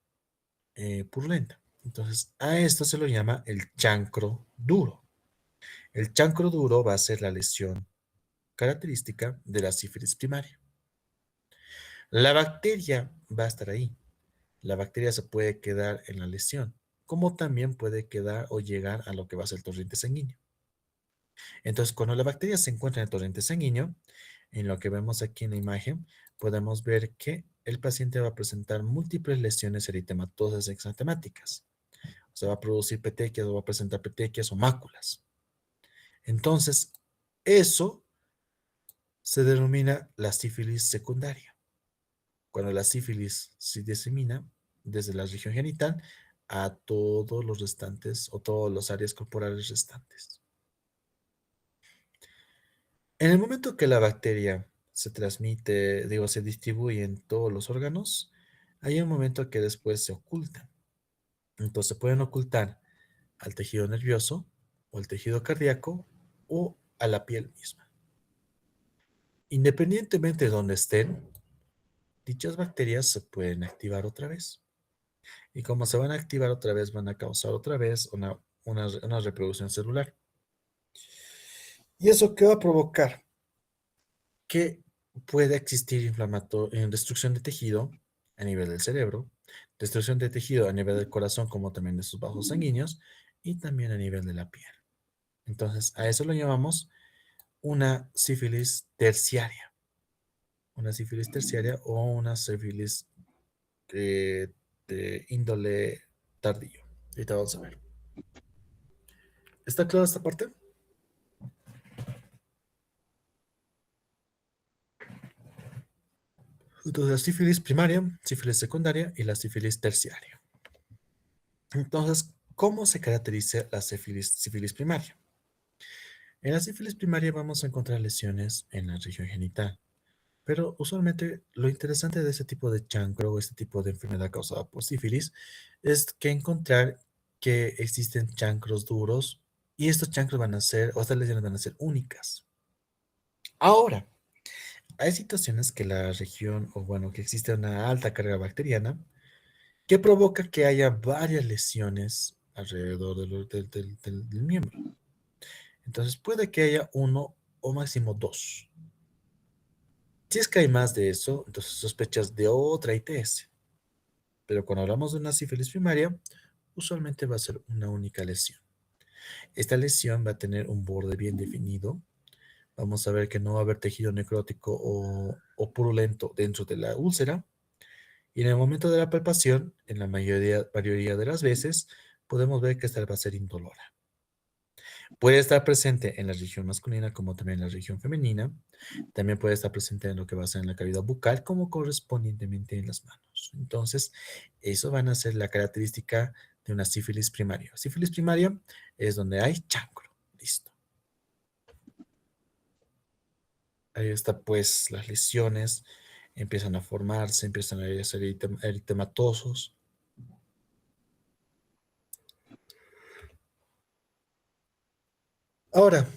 purulenta. Entonces, a esto se lo llama el chancro duro. El chancro duro va a ser la lesión característica de la sífilis primaria. La bacteria va a estar ahí. La bacteria se puede quedar en la lesión, como también puede quedar o llegar a lo que va a ser el torrente sanguíneo. Entonces, cuando la bacteria se encuentra en el torrente sanguíneo, en lo que vemos aquí en la imagen, podemos ver que el paciente va a presentar múltiples lesiones eritematosas exantemáticas. O sea, va a producir petequias o va a presentar petequias o máculas. Entonces, eso se denomina la sífilis secundaria. Cuando la sífilis se disemina desde la región genital a todos los restantes o todas las áreas corporales restantes. En el momento que la bacteria se transmite, se distribuye en todos los órganos, hay un momento que después se ocultan. Entonces pueden ocultar al tejido nervioso o al tejido cardíaco o a la piel misma. Independientemente de donde estén, dichas bacterias se pueden activar otra vez. Y como se van a activar otra vez, van a causar otra vez una reproducción celular. ¿Y eso qué va a provocar? Que puede existir destrucción de tejido a nivel del cerebro, destrucción de tejido a nivel del corazón, como también de sus vasos sanguíneos, y también a nivel de la piel. Entonces, a eso lo llamamos una sífilis terciaria. Una sífilis terciaria o una sífilis de índole tardío. Ahorita vamos a ver. ¿Está clara esta parte? Entonces, la sífilis primaria, sífilis secundaria y la sífilis terciaria. Entonces, ¿cómo se caracteriza la sífilis primaria? En la sífilis primaria vamos a encontrar lesiones en la región genital, pero usualmente lo interesante de este tipo de chancro o este tipo de enfermedad causada por sífilis es que encontrar que existen chancros duros y estos chancros van a ser, o estas lesiones van a ser únicas. Ahora, hay situaciones que la región, o bueno, que existe una alta carga bacteriana que provoca que haya varias lesiones alrededor del miembro. Entonces puede que haya uno o máximo dos. Si es que hay más de eso, entonces sospechas de otra ITS. Pero cuando hablamos de una sífilis primaria, usualmente va a ser una única lesión. Esta lesión va a tener un borde bien definido. Vamos a ver que no va a haber tejido necrótico o purulento dentro de la úlcera. Y en el momento de la palpación, en la mayoría de las veces, podemos ver que esta va a ser indolora. Puede estar presente en la región masculina como también en la región femenina. También puede estar presente en lo que va a ser en la cavidad bucal como correspondientemente en las manos. Entonces, eso van a ser la característica de una sífilis primaria. Sífilis primaria es donde hay chancro. Listo. Ahí está pues las lesiones empiezan a formarse, empiezan a ser eritematosos. Ahora,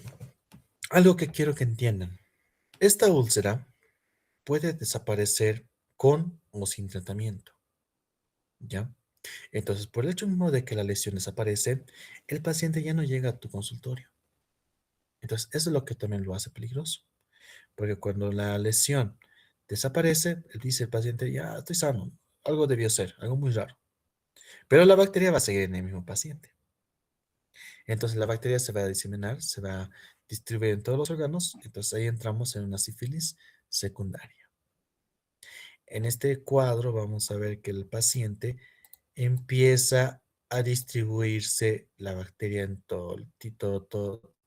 algo que quiero que entiendan. Esta úlcera puede desaparecer con o sin tratamiento, ¿ya? Entonces, por el hecho mismo de que la lesión desaparece, el paciente ya no llega a tu consultorio. Entonces, eso es lo que también lo hace peligroso, porque cuando la lesión desaparece, dice el paciente, ya estoy sano, algo debió ser, algo muy raro. Pero la bacteria va a seguir en el mismo paciente. Entonces, la bacteria se va a diseminar, se va a distribuir en todos los órganos, entonces ahí entramos en una sífilis secundaria. En este cuadro vamos a ver que el paciente empieza a distribuirse la bacteria en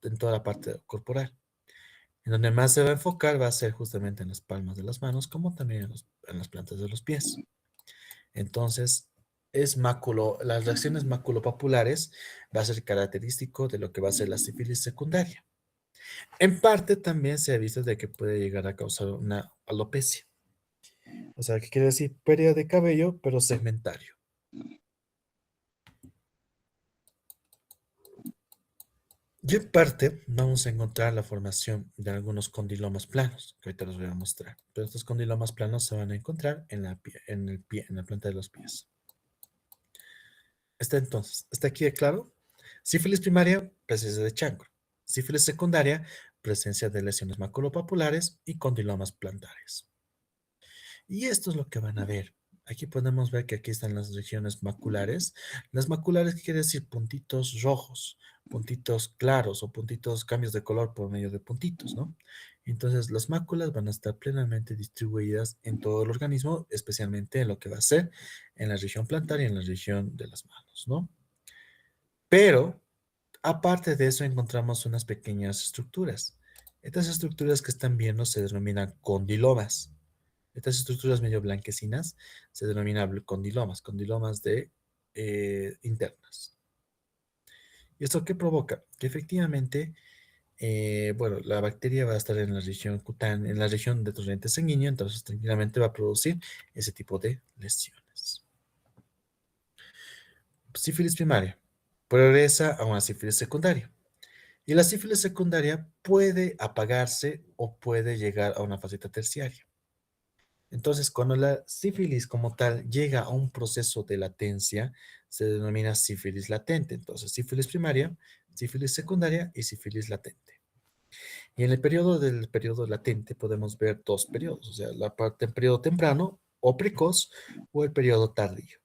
en toda la parte corporal. En donde más se va a enfocar va a ser justamente en las palmas de las manos, como también en las plantas de los pies. Entonces, las reacciones maculopapulares va a ser característico de lo que va a ser la sífilis secundaria. En parte también se ha visto de que puede llegar a causar una alopecia. O sea, ¿qué quiere decir? Pérdida de cabello, pero segmentario. Y en parte vamos a encontrar la formación de algunos condilomas planos, que ahorita los voy a mostrar. Pero estos condilomas planos se van a encontrar en en la planta de los pies. ¿Está aquí claro? Sífilis primaria, presencia de chancro. Sífilis secundaria, presencia de lesiones maculopapulares y condilomas plantares. Y esto es lo que van a ver. Aquí podemos ver que aquí están las regiones maculares. Las maculares, ¿qué quiere decir? Puntitos rojos, puntitos claros o puntitos, cambios de color por medio de puntitos, ¿no? Entonces, las máculas van a estar plenamente distribuidas en todo el organismo, especialmente en lo que va a ser en la región plantar y en la región de las manos, ¿no? Pero, aparte de eso, encontramos unas pequeñas estructuras. Estas estructuras que están viendo se denominan condilomas. Estas estructuras medio blanquecinas se denominan condilomas internas. ¿Y esto qué provoca? Que efectivamente, bueno, la bacteria va a estar en la región cutánea, en la región de torrente sanguíneo, entonces tranquilamente va a producir ese tipo de lesiones. Sífilis primaria progresa a una sífilis secundaria. Y la sífilis secundaria puede apagarse o puede llegar a una faceta terciaria. Entonces, cuando la sífilis como tal llega a un proceso de latencia, se denomina sífilis latente. Entonces, sífilis primaria, sífilis secundaria y sífilis latente. Y en el periodo del periodo latente podemos ver dos periodos, o sea, la parte del periodo temprano o precoz o el periodo tardío.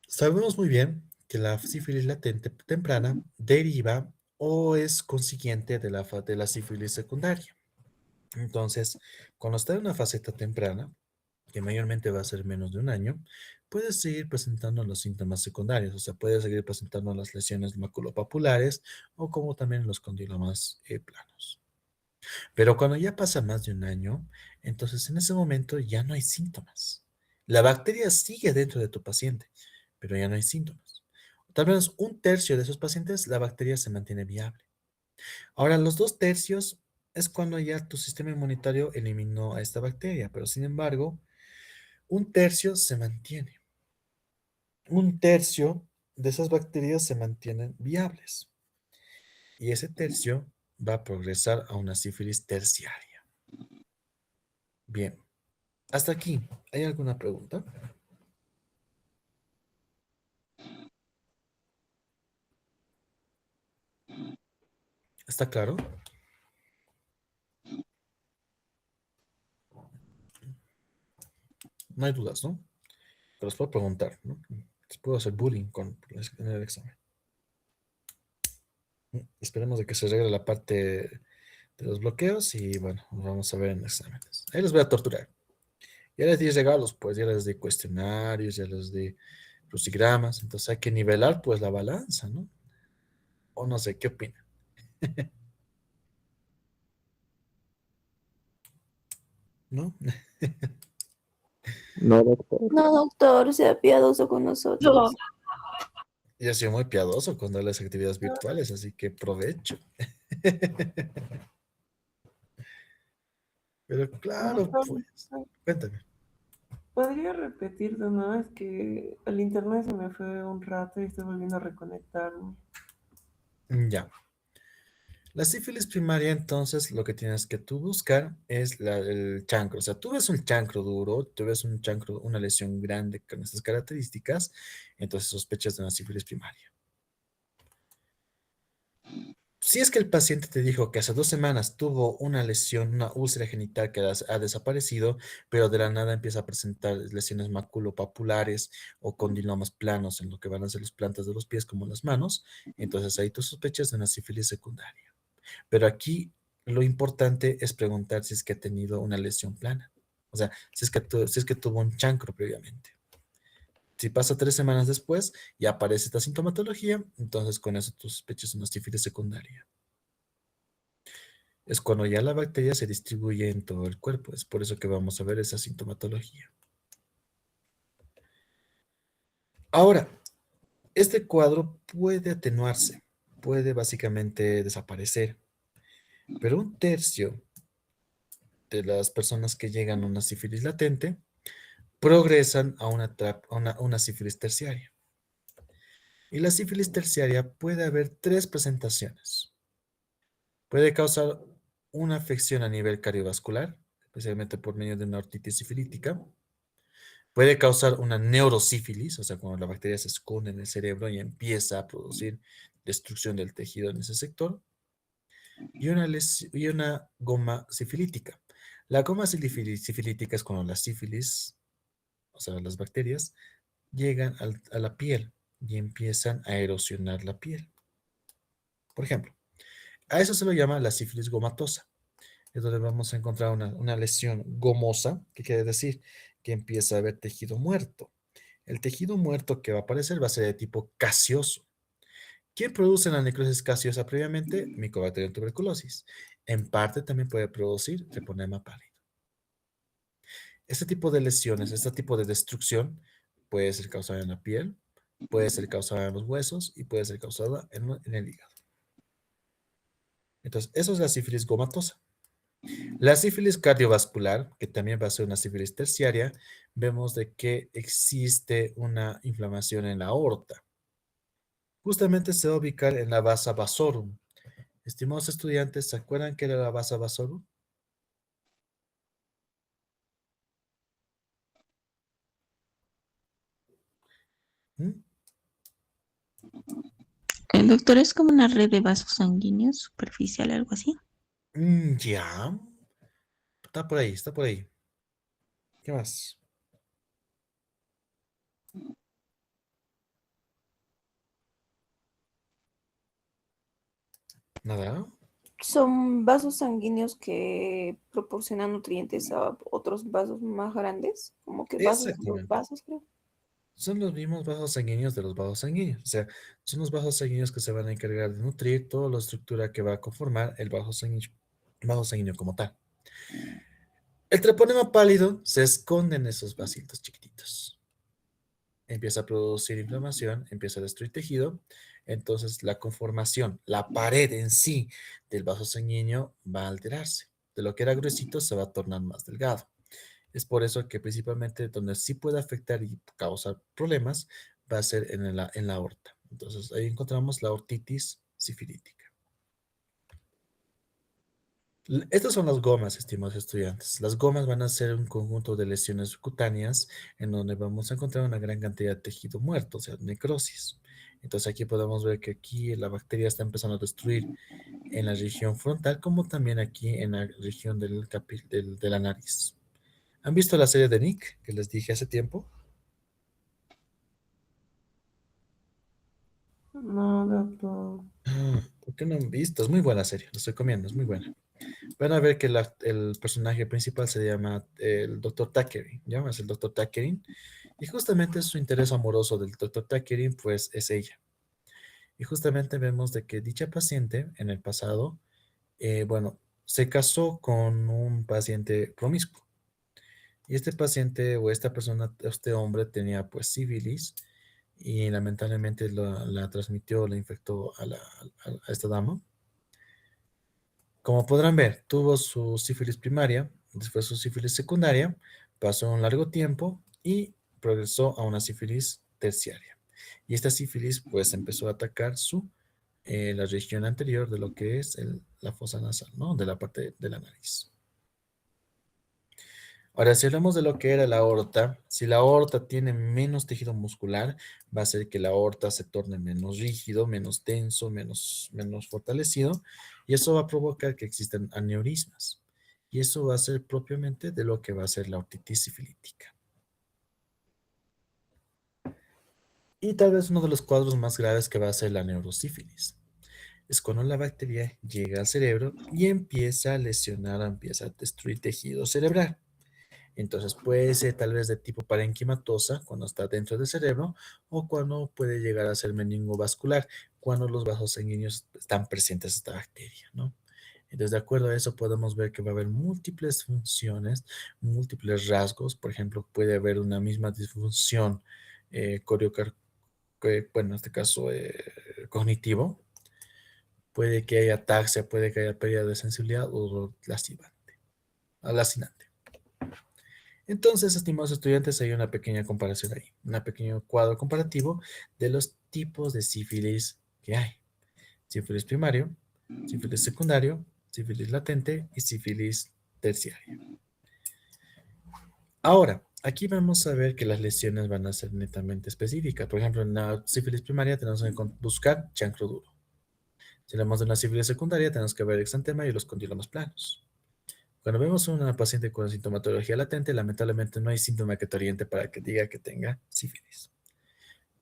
Sabemos muy bien que la sífilis latente temprana deriva o es consiguiente de la sífilis secundaria. Entonces, cuando está en una faceta temprana, que mayormente va a ser menos de un año, puede seguir presentando los síntomas secundarios, o sea, puede seguir presentando las lesiones maculopapulares o como también los condilomas planos. Pero cuando ya pasa más de un año, entonces en ese momento ya no hay síntomas. La bacteria sigue dentro de tu paciente, pero ya no hay síntomas. Tal vez un tercio de esos pacientes la bacteria se mantiene viable. Ahora, los 2 tercios es cuando ya tu sistema inmunitario eliminó a esta bacteria, pero sin embargo, un tercio se mantiene. Un tercio de esas bacterias se mantienen viables. Y ese tercio va a progresar a una sífilis terciaria. Bien, hasta aquí. ¿Hay alguna pregunta? ¿Está claro? No hay dudas, ¿no? Pero les puedo preguntar, ¿no? Les puedo hacer bullying en el examen. Esperemos de que se arregle la parte de los bloqueos y bueno, nos vamos a ver en exámenes. Ahí les voy a torturar. Ya les di regalos, pues ya les di cuestionarios, ya les di crucigramas, entonces hay que nivelar pues la balanza, ¿no? O no sé, ¿qué opinan? ¿No? No, doctor. No, doctor, sea piadoso con No, nosotros. Yo he sido muy piadoso cuando las actividades virtuales, así que provecho. Pero claro, Doctor, pues, cuéntame. ¿podría repetir de nuevo? Es que el internet se me fue un rato y estoy volviendo a reconectarme. Ya. La sífilis primaria, entonces, lo que tienes que tú buscar es el chancro. O sea, tú ves un chancro duro, tú ves un chancro, una lesión grande con estas características, entonces sospechas de una sífilis primaria. Si es que el paciente te dijo que hace 2 semanas tuvo una lesión, una úlcera genital que ha desaparecido, pero de la nada empieza a presentar lesiones maculopapulares o condilomas planos en lo que van a ser las plantas de los pies como las manos, entonces ahí tú sospechas de una sífilis secundaria. Pero aquí lo importante es preguntar si es que ha tenido una lesión plana. O sea, si es que tuvo un chancro previamente. Si pasa 3 semanas después y aparece esta sintomatología, entonces con eso tú sospechas una sífilis secundaria. Es cuando ya la bacteria se distribuye en todo el cuerpo. Es por eso que vamos a ver esa sintomatología. Ahora, este cuadro puede atenuarse, puede básicamente desaparecer, pero un tercio de las personas que llegan a una sífilis latente progresan a una sífilis terciaria. Y la sífilis terciaria puede haber 3 presentaciones. Puede causar una afección a nivel cardiovascular, especialmente por medio de una otitis sifilítica. Puede causar una neurosífilis, o sea, cuando la bacteria se esconde en el cerebro y empieza a producir destrucción del tejido en ese sector. Y una goma sifilítica. La goma sifilítica es cuando la sífilis, o sea, las bacterias, llegan a la piel y empiezan a erosionar la piel. Por ejemplo, a eso se lo llama la sífilis gomatosa. Es donde vamos a encontrar una lesión gomosa, que quiere decir que empieza a haber tejido muerto. El tejido muerto que va a aparecer va a ser de tipo gaseoso. ¿Quién produce la necrosis gaseosa previamente? Mycobacterium tuberculosis. En parte también puede producir treponema pálido. Este tipo de lesiones, este tipo de destrucción puede ser causada en la piel, puede ser causada en los huesos y puede ser causada en el hígado. Entonces, eso es la sífilis gomatosa. La sífilis cardiovascular, que también va a ser una sífilis terciaria, vemos de que existe una inflamación en la aorta. Justamente se va a ubicar en la vasa vasorum. Estimados estudiantes, ¿se acuerdan qué era la vasa vasorum? ¿Mm? El doctor es como una red de vasos sanguíneos superficial, algo así. Ya. Está por ahí, está por ahí. ¿Qué más? ¿Nada? Son vasos sanguíneos que proporcionan nutrientes a otros vasos más grandes, como que vasos de los Exactamente. vasos, creo. Son los mismos vasos sanguíneos de los vasos sanguíneos. O sea, son los vasos sanguíneos que se van a encargar de nutrir toda la estructura que va a conformar el vaso sanguíneo como tal. El treponema pálido se esconde en esos vasitos chiquititos. Empieza a producir inflamación, empieza a destruir tejido. Entonces, la conformación, la pared en sí del vaso sanguíneo va a alterarse. De lo que era gruesito se va a tornar más delgado. Es por eso que principalmente donde sí puede afectar y causar problemas va a ser en la aorta. Entonces ahí encontramos la aortitis sifilítica. Estas son las gomas, estimados estudiantes. Las gomas van a ser un conjunto de lesiones cutáneas en donde vamos a encontrar una gran cantidad de tejido muerto, o sea, necrosis. Entonces aquí podemos ver que aquí la bacteria está empezando a destruir en la región frontal, como también aquí en la región de la nariz. ¿Han visto la serie de Nick que les dije hace tiempo? No, doctor. ¿Por qué no han visto? Es muy buena serie, lo estoy comiendo, es muy buena. Van a ver que el personaje principal se llama el Dr. Takerin, ¿ya? Es el Dr. Takerin. Y justamente su interés amoroso del Dr. Takerin, pues, es ella. Y justamente vemos de que dicha paciente, en el pasado, bueno, se casó con un paciente promiscuo. Y este paciente o esta persona, este hombre tenía pues sífilis y lamentablemente la transmitió, la infectó a esta dama. Como podrán ver, tuvo su sífilis primaria, después su sífilis secundaria, pasó un largo tiempo y progresó a una sífilis terciaria. Y esta sífilis pues empezó a atacar la región anterior de lo que es la fosa nasal, ¿no? De la parte de la nariz. Ahora, si hablamos de lo que era la aorta, si la aorta tiene menos tejido muscular, va a hacer que la aorta se torne menos rígido, menos denso, menos fortalecido, y eso va a provocar que existan aneurismas. Y eso va a ser propiamente de lo que va a ser la otitis sifilítica. Y tal vez uno de los cuadros más graves que va a ser la neurosífilis. Es cuando la bacteria llega al cerebro y empieza a lesionar, empieza a destruir tejido cerebral. Entonces puede ser tal vez de tipo parenquimatosa cuando está dentro del cerebro o cuando puede llegar a ser meningovascular cuando los vasos sanguíneos están presentes esta bacteria, ¿no? Entonces de acuerdo a eso podemos ver que va a haber múltiples funciones, múltiples rasgos. Por ejemplo, puede haber una misma disfunción bueno, en este caso cognitivo. Puede que haya ataxia, puede que haya pérdida de sensibilidad o dolor lacinante. Entonces, estimados estudiantes, hay una pequeña comparación ahí, un pequeño cuadro comparativo de los tipos de sífilis que hay. Sífilis primario, sífilis secundario, sífilis latente y sífilis terciaria. Ahora, aquí vamos a ver que las lesiones van a ser netamente específicas. Por ejemplo, en la sífilis primaria tenemos que buscar chancro duro. Si hablamos de una sífilis secundaria, tenemos que ver exantema y los condylomas planos. Cuando vemos a una paciente con sintomatología latente, lamentablemente no hay síntoma que te oriente para que diga que tenga sífilis.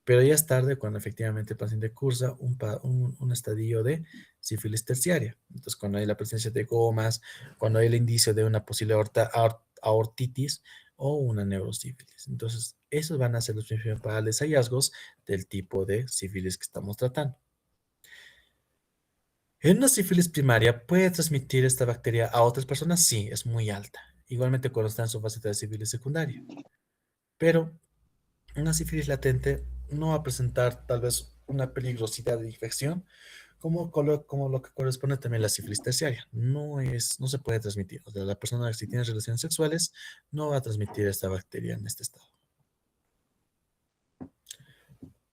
Pero ya es tarde cuando efectivamente el paciente cursa un estadio de sífilis terciaria. Entonces, cuando hay la presencia de gomas, cuando hay el indicio de una posible aortitis o una neurosífilis. Entonces, esos van a ser los principales hallazgos del tipo de sífilis que estamos tratando. ¿En una sífilis primaria puede transmitir esta bacteria a otras personas? Sí, es muy alta. Igualmente cuando está en su faceta de sífilis secundaria. Pero una sífilis latente no va a presentar tal vez una peligrosidad de infección como lo que corresponde también a la sífilis terciaria. No se puede transmitir. O sea, la persona si tiene relaciones sexuales no va a transmitir esta bacteria en este estado.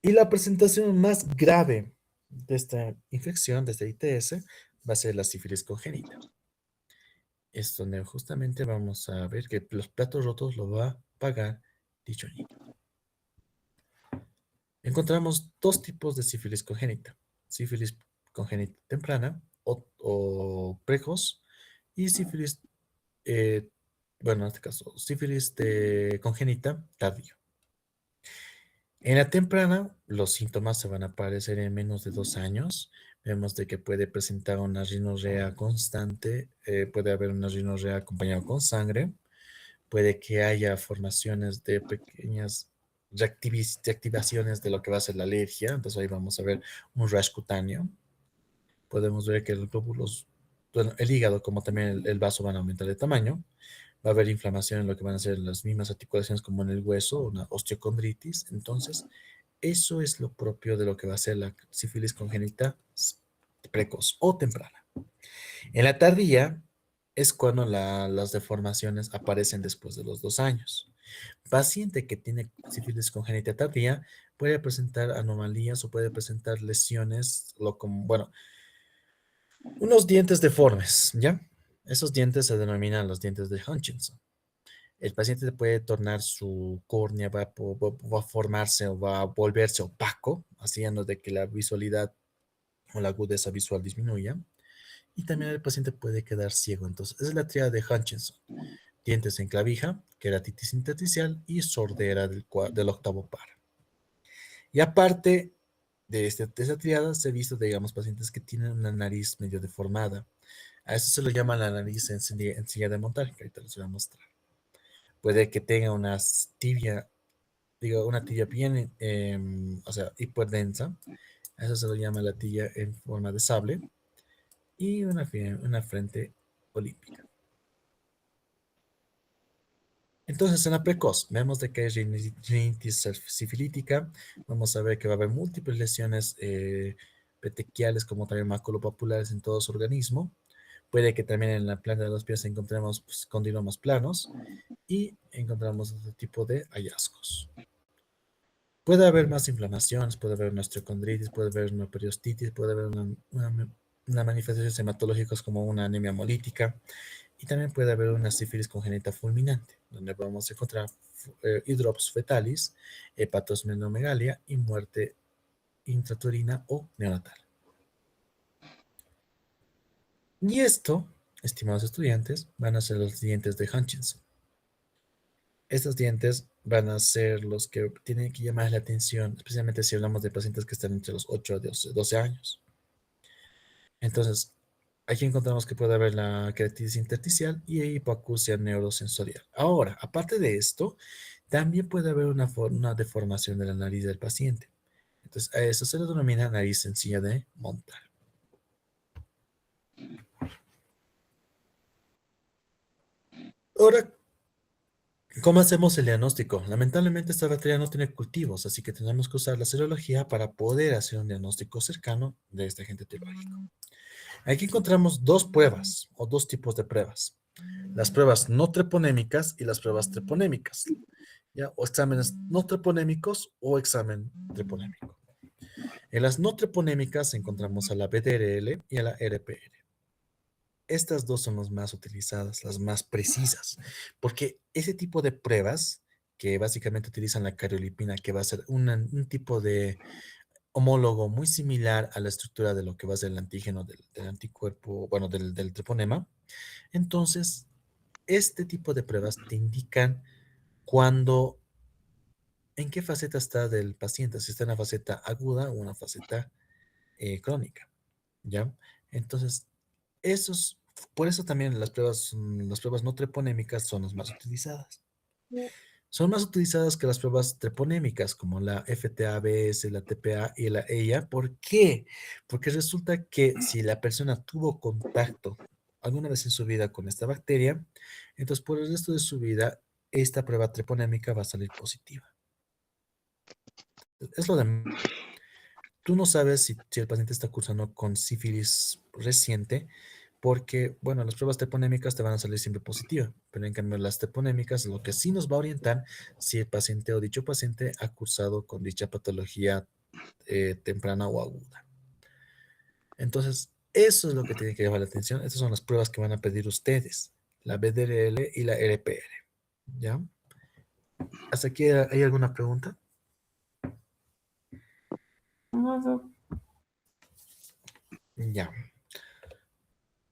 Y la presentación más grave de esta infección, de esta ITS, va a ser la sífilis congénita. Es donde justamente vamos a ver que los platos rotos lo va a pagar dicho niño. Encontramos dos tipos de sífilis congénita. Sífilis congénita temprana o precoz y sífilis, bueno, en este caso, sífilis congénita tardío. En la temprana, los síntomas se van a aparecer en menos de 2 años. Vemos de que puede presentar una rinorrea constante, puede haber una rinorrea acompañada con sangre, puede que haya formaciones de pequeñas reactivaciones de lo que va a ser la alergia. Entonces ahí vamos a ver un rash cutáneo. Podemos ver que los glóbulos, bueno, el hígado como también el vaso van a aumentar de tamaño. Va a haber inflamación en lo que van a ser las mismas articulaciones como en el hueso, una osteocondritis. Entonces, eso es lo propio de lo que va a ser la sífilis congénita precoz o temprana. En la tardía es cuando las deformaciones aparecen después de los 2 años. Paciente que tiene sífilis congénita tardía puede presentar anomalías o puede presentar lesiones, bueno, unos dientes deformes, ¿ya? Esos dientes se denominan los dientes de Hutchinson. El paciente puede tornar su córnea, va a formarse o va a volverse opaco, haciendo de que la visualidad o la agudeza visual disminuya. Y también el paciente puede quedar ciego. Entonces, esa es la tríada de Hutchinson. Dientes en clavija, queratitis intersticial y sordera del octavo par. Y aparte de esa triada, se ha visto, digamos, pacientes que tienen una nariz medio deformada. A eso se le llama la nariz en silla de montar, que ahorita les voy a mostrar. Puede que tenga una tibia bien, o sea, hiperdensa. A eso se le llama la tibia en forma de sable. Y una frente olímpica. Entonces, en la precoz, vemos de que hay rinitis sifilítica. Vamos a ver que va a haber múltiples lesiones petequiales como también maculopapulares en todo su organismo. Puede que también en la planta de los pies encontremos condilomas planos y encontramos otro tipo de hallazgos. Puede haber más inflamaciones, puede haber una osteocondritis, puede haber una periostitis, puede haber una manifestaciones hematológicas como una anemia hemolítica y también puede haber una sífilis congénita fulminante, donde vamos a encontrar hidrops fetalis, hepatosplenomegalia y muerte intrauterina o neonatal. Y esto, estimados estudiantes, van a ser los dientes de Hutchinson. Estos dientes van a ser los que tienen que llamar la atención, especialmente si hablamos de pacientes que están entre los 8 a 12 años. Entonces, aquí encontramos que puede haber la queratitis intersticial y hipoacusia neurosensorial. Ahora, aparte de esto, también puede haber una deformación de la nariz del paciente. Entonces, a eso se le denomina nariz sencilla de montar. Ahora, ¿cómo hacemos el diagnóstico? Lamentablemente esta bacteria no tiene cultivos, así que tenemos que usar la serología para poder hacer un diagnóstico cercano de este agente etiológico. Aquí encontramos dos pruebas o dos tipos de pruebas. Las pruebas no treponémicas y las pruebas treponémicas. ¿Ya? O exámenes no treponémicos o examen treponémico. En las no treponémicas encontramos a la BDRL y a la RPR. Estas dos son las más utilizadas, las más precisas, porque ese tipo de pruebas que básicamente utilizan la cariolipina, que va a ser un tipo de homólogo muy similar a la estructura de lo que va a ser el antígeno del anticuerpo, bueno, del treponema. Entonces, este tipo de pruebas te indican en qué faceta está del paciente, si está en una faceta aguda o una faceta crónica, ¿ya? Entonces, por eso también las pruebas no treponémicas son las más utilizadas. Son más utilizadas que las pruebas treponémicas, como la FTA-BS, la TPA y la EIA. ¿Por qué? Porque resulta que si la persona tuvo contacto alguna vez en su vida con esta bacteria, entonces por el resto de su vida, esta prueba treponémica va a salir positiva. Es lo de... Tú no sabes si el paciente está cursando con sífilis reciente, porque, bueno, las pruebas treponémicas te van a salir siempre positivas, pero en cambio las treponémicas lo que sí nos va a orientar si el paciente o dicho paciente ha cursado con dicha patología temprana o aguda. Entonces, eso es lo que tiene que llamar la atención. Estas son las pruebas que van a pedir ustedes, la BDRL y la RPR. ¿Ya? ¿Hasta aquí hay alguna pregunta? No, Doc. Ya.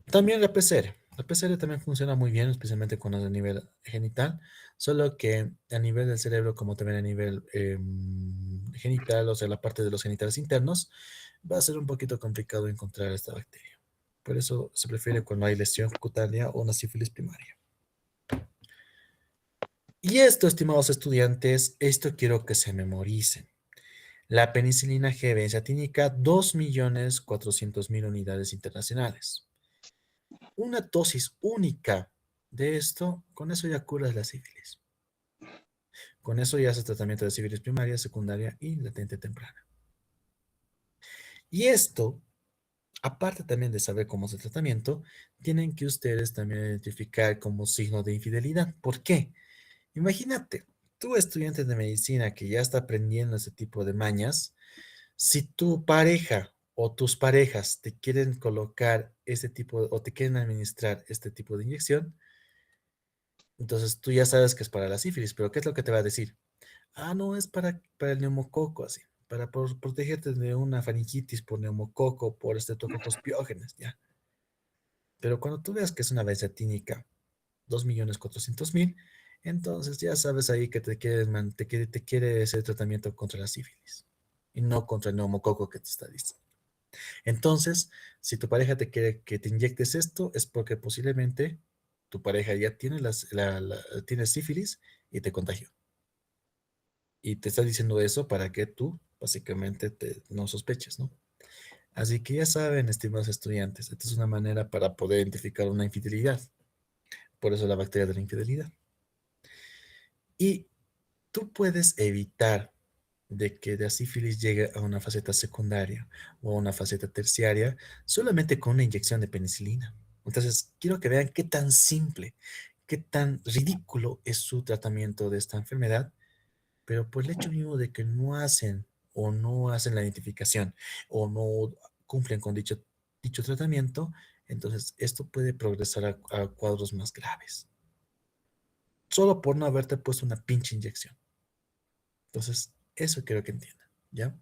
También la PCR. La PCR también funciona muy bien, especialmente cuando es a nivel genital, solo que a nivel del cerebro, como también a nivel genital, o sea, la parte de los genitales internos, va a ser un poquito complicado encontrar esta bacteria. Por eso se prefiere cuando hay lesión cutánea o una sífilis primaria. Y esto, estimados estudiantes, esto quiero que se memoricen. La penicilina G benzatínica, 2.400.000 unidades internacionales. Una dosis única de esto, con eso ya curas la sífilis. Con eso ya haces tratamiento de sífilis primaria, secundaria y latente temprana. Y esto, aparte también de saber cómo es el tratamiento, tienen que ustedes también identificar como signo de infidelidad. ¿Por qué? Imagínate, tú estudiante de medicina que ya está aprendiendo ese tipo de mañas, si tu pareja o tus parejas te quieren colocar este tipo o te quieren administrar este tipo de inyección, entonces tú ya sabes que es para la sífilis, pero ¿qué es lo que te va a decir? Ah, no, es para el neumococo, así, para protegerte de una faringitis por neumococo, por estreptococos piógenes, ya. Pero cuando tú veas que es una benzatínica, 2.400.000, entonces ya sabes ahí que te quiere ese tratamiento contra la sífilis y no contra el neumococo que te está diciendo. Entonces, si tu pareja te quiere que te inyectes esto, es porque posiblemente tu pareja ya tiene, tiene sífilis y te contagió. Y te está diciendo eso para que tú, básicamente, no sospeches, ¿no? Así que ya saben, estimados estudiantes, esta es una manera para poder identificar una infidelidad. Por eso la bacteria de la infidelidad. Y tú puedes evitar de que la sífilis llegue a una faceta secundaria o a una faceta terciaria solamente con una inyección de penicilina. Entonces, quiero que vean qué tan simple, qué tan ridículo es su tratamiento de esta enfermedad, pero por el hecho mismo de que no hacen la identificación o no cumplen con dicho tratamiento, entonces esto puede progresar a cuadros más graves, solo por no haberte puesto una pinche inyección. Entonces, eso quiero que entiendan, ¿ya?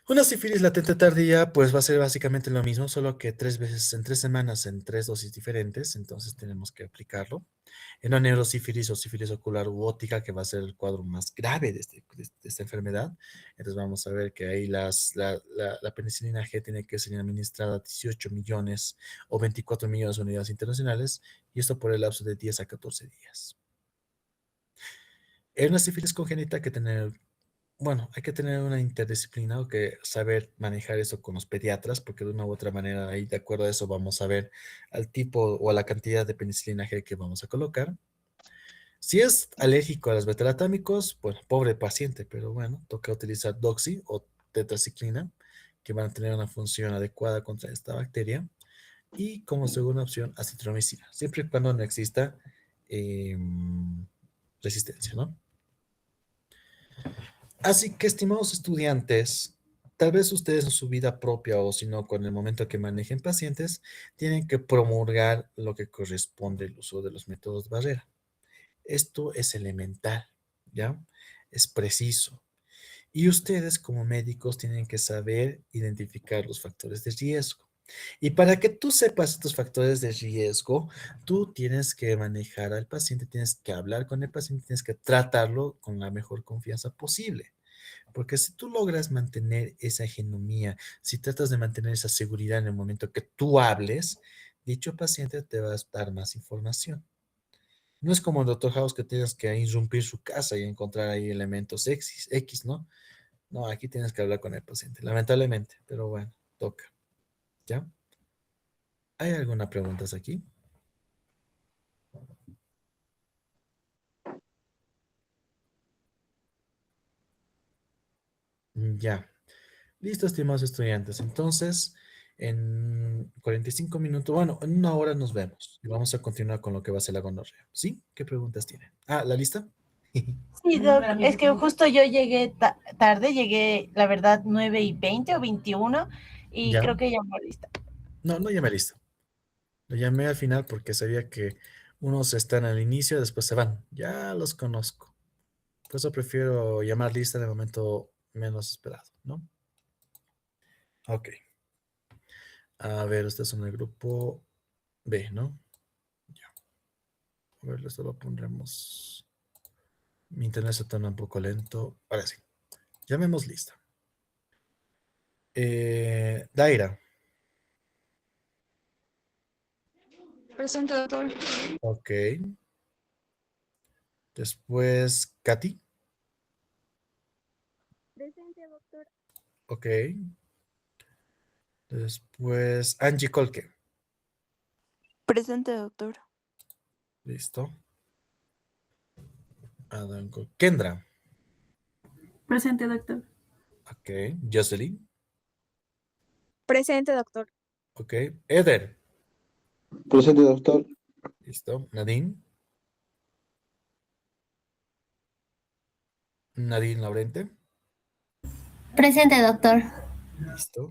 Una sífilis latente tardía, pues va a ser básicamente lo mismo, solo que 3 veces en 3 semanas en 3 dosis diferentes, entonces tenemos que aplicarlo. En una neurosífilis o sífilis ocular u óptica, que va a ser el cuadro más grave de esta enfermedad, entonces vamos a ver que ahí la penicilina G tiene que ser administrada a 18 millones o 24 millones de unidades internacionales, y esto por el lapso de 10 a 14 días. En una sífilis congénita hay que tener una interdisciplina o que saber manejar eso con los pediatras, porque de una u otra manera, ahí de acuerdo a eso, vamos a ver al tipo o a la cantidad de penicilina G que vamos a colocar. Si es alérgico a los betalatámicos, bueno, pobre paciente, pero bueno, toca utilizar doxi o tetraciclina, que van a tener una función adecuada contra esta bacteria. Y como segunda opción, acitromicina, siempre y cuando no exista resistencia, ¿no? Así que, estimados estudiantes, tal vez ustedes en su vida propia o si no, con el momento que manejen pacientes, tienen que promulgar lo que corresponde al uso de los métodos de barrera. Esto es elemental, ¿ya? Es preciso. Y ustedes como médicos tienen que saber identificar los factores de riesgo. Y para que tú sepas estos factores de riesgo, tú tienes que manejar al paciente, tienes que hablar con el paciente, tienes que tratarlo con la mejor confianza posible. Porque si tú logras mantener esa genomía, si tratas de mantener esa seguridad en el momento que tú hables, dicho paciente te va a dar más información. No es como el Dr. House que tienes que irrumpir su casa y encontrar ahí elementos X, ¿no? No, aquí tienes que hablar con el paciente, lamentablemente, pero bueno, toca. ¿Ya? ¿Hay alguna pregunta aquí? Ya. Listo, estimados estudiantes. Entonces, en 45 minutos, bueno, en 1 hora nos vemos y vamos a continuar con lo que va a ser la gonorrea. ¿Sí? ¿Qué preguntas tienen? Ah, ¿la lista? Sí, Doc, es que justo yo llegué tarde, llegué, la verdad, 9:20 o 21, y ¿Ya? creo que ya no lista. No, no llamé lista. Lo llamé al final porque sabía que unos están al inicio, después se van. Ya los conozco. Por eso prefiero llamar lista en el momento menos esperado, ¿no? Ok. A ver, ustedes son el grupo B, ¿no? Ya. A ver, esto lo pondremos. Mi internet se torna un poco lento. Ahora sí. Llamemos lista. Daira. Presente, doctor. Ok. Después, Katy. Presente, doctor. Ok. Después, Angie Colque. Presente, doctor. Listo. Kendra. Presente, doctor. Ok. Jocelyn. Presente, doctor. Ok. Eder. Presente, doctor. Listo. Nadine. Nadine Laurente. Presente, doctor. Listo.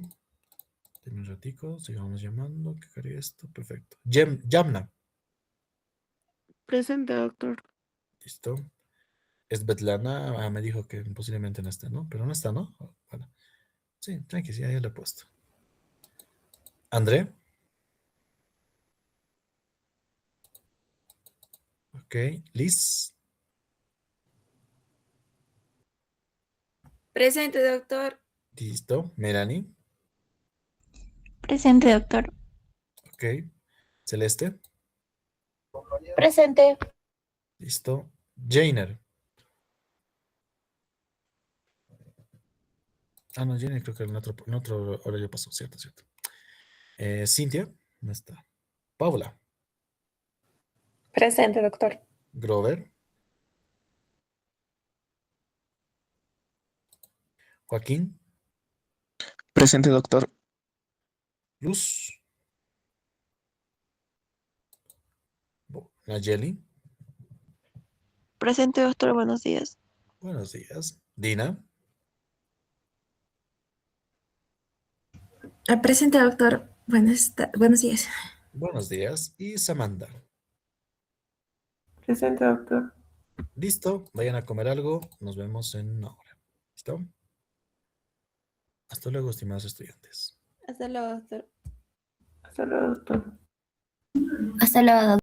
Deme un ratico. Sigamos llamando. Que cargue esto. Perfecto. Yamna. Presente, doctor. Listo. Svetlana. Me dijo que posiblemente no está, ¿no? Pero no está, ¿no? Bueno. Sí, tranqui, sí, ahí lo he puesto. André. Ok. Liz. Presente, doctor. Listo. Melanie. Presente, doctor. Ok. Celeste. Presente. Listo. Jainer. Ah, no, Jainer creo que en otro horario pasó, cierto, cierto. Cintia. No está. Paula. Presente, doctor. Grover. Joaquín. Presente, doctor. Luz. Nayeli. Presente, doctor. Buenos días. Buenos días. Dina. Presente, doctor. Buenos días. Buenos días. Y Samantha. Presente, doctor. Listo. Vayan a comer algo. Nos vemos en una hora. ¿Listo? Hasta luego, estimados estudiantes. Hasta luego, doctor. Hasta luego, doctor. Hasta luego, doctor.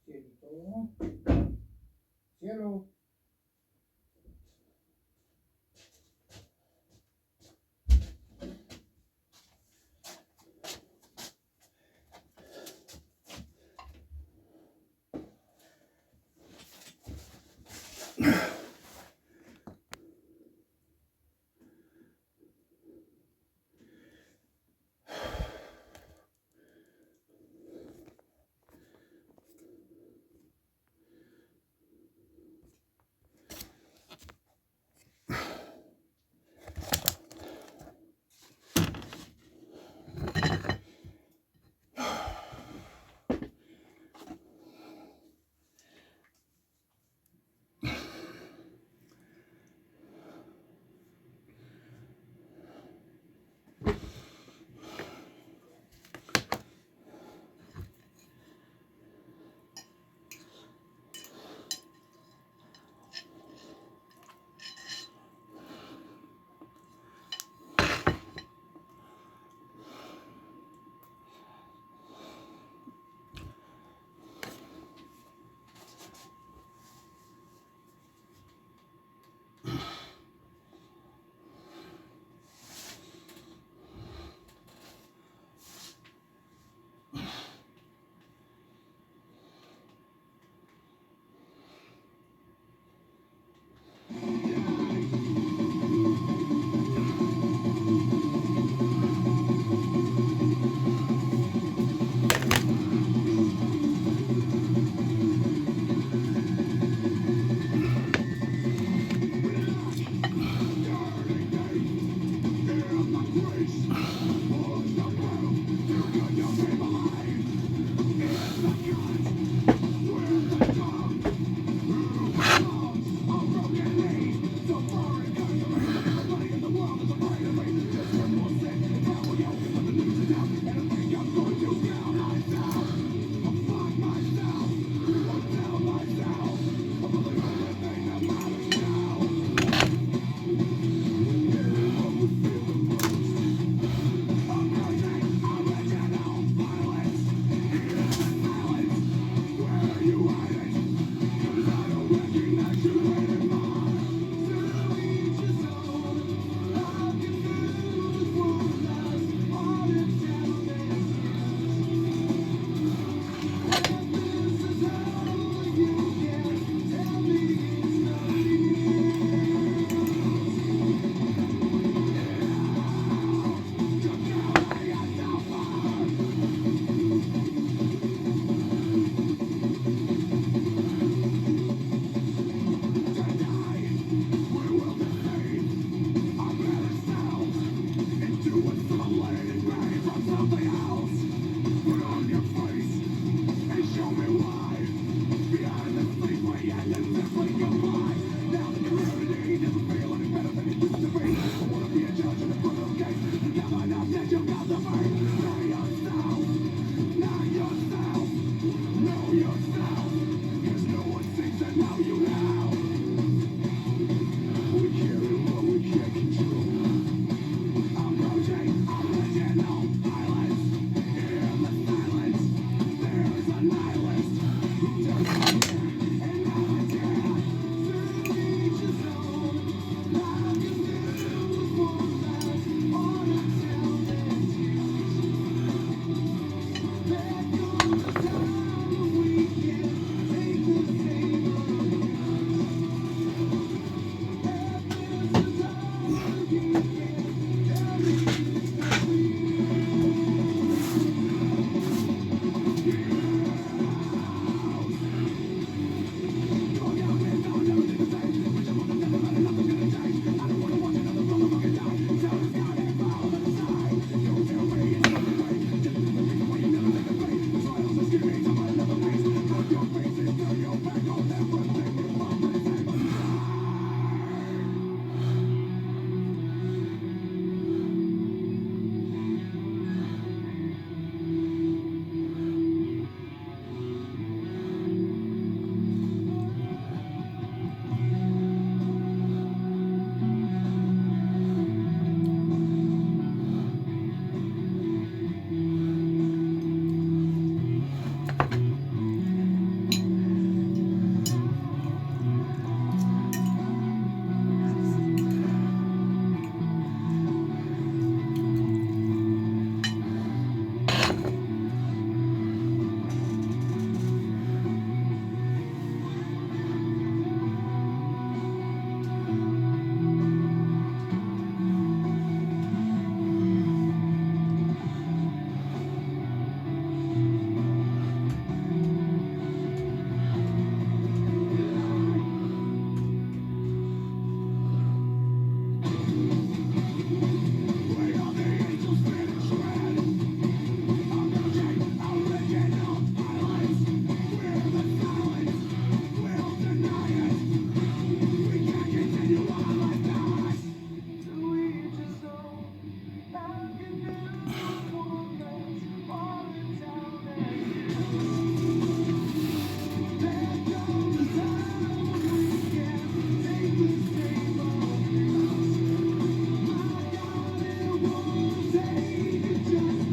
Cielito. Cielo.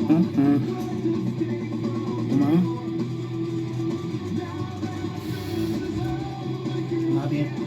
Toma. Toma bien.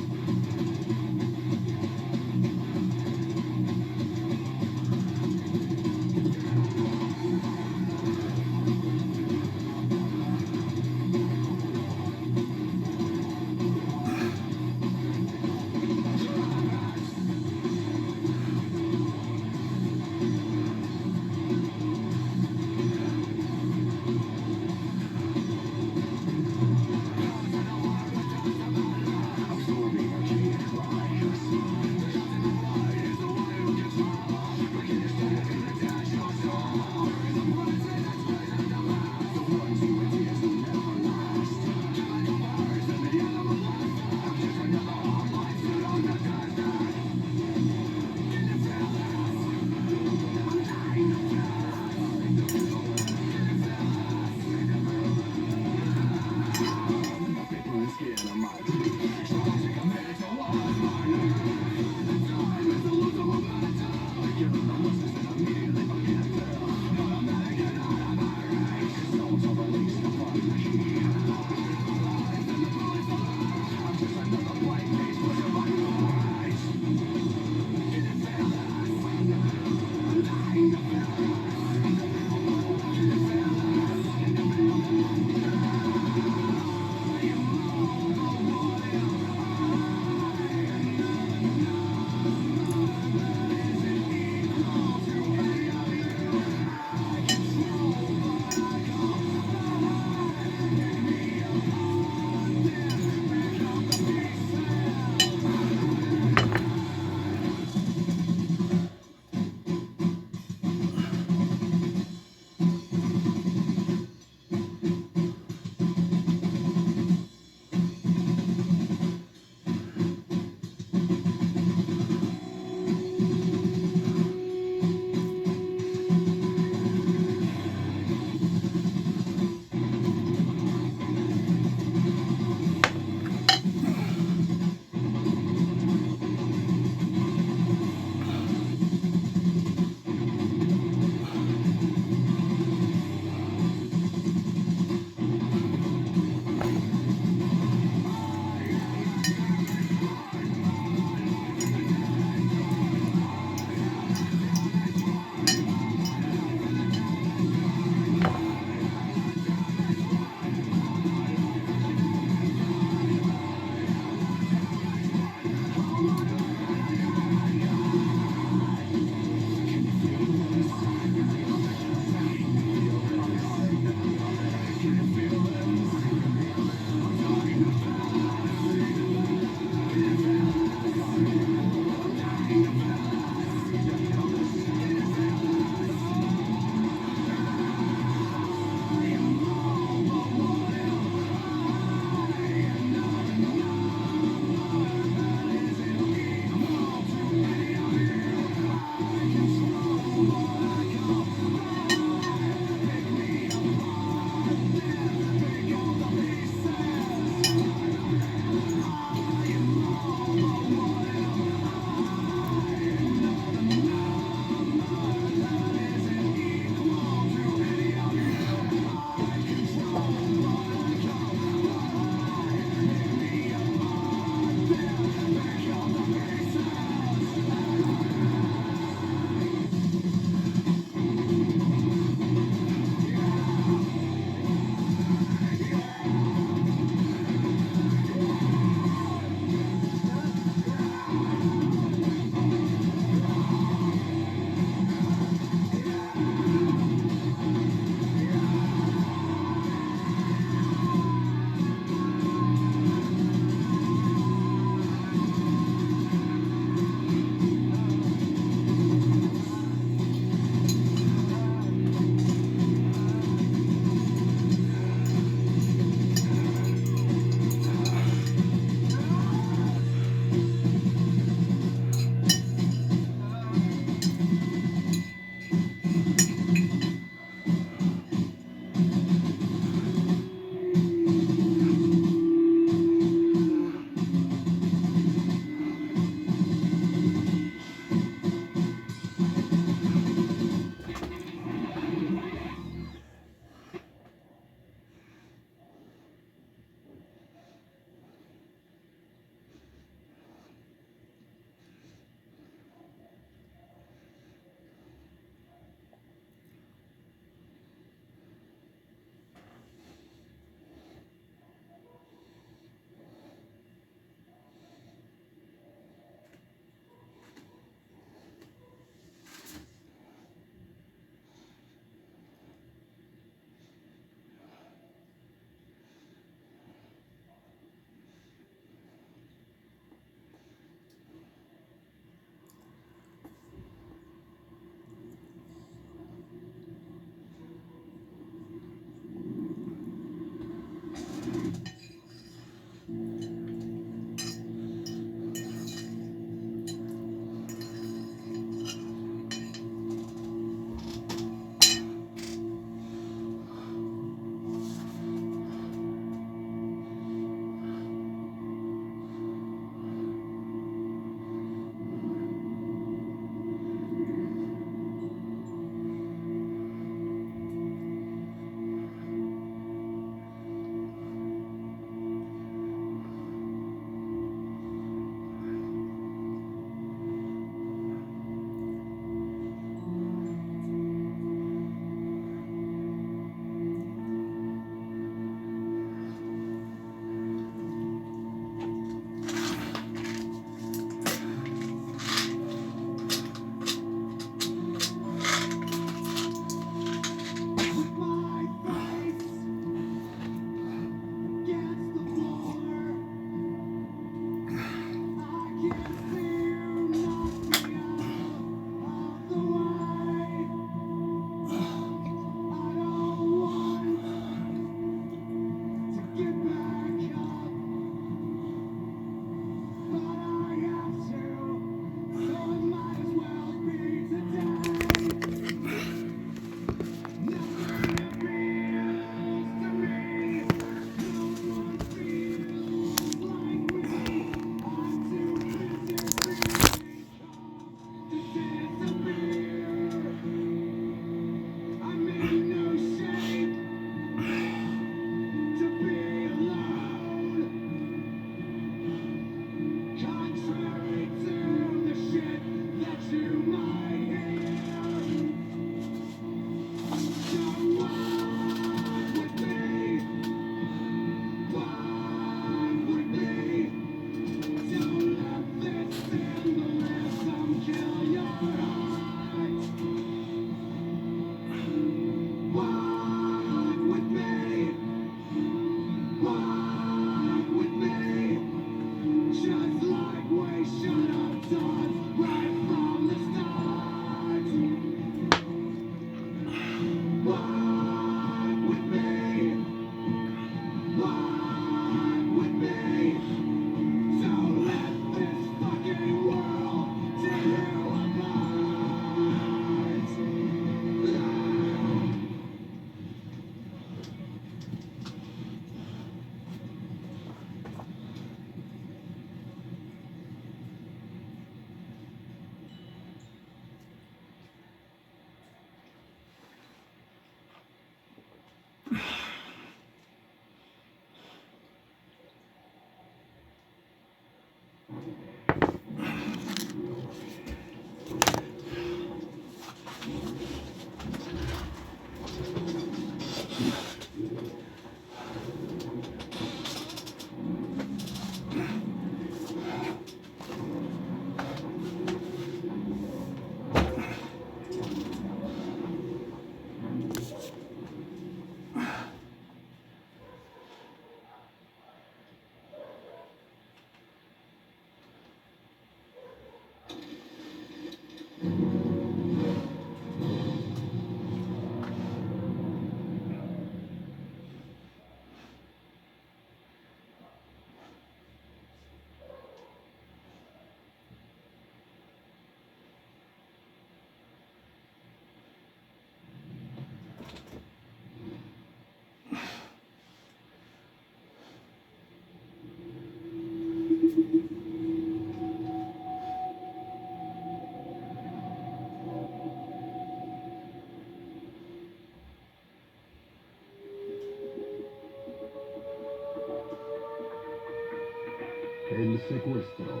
El secuestro.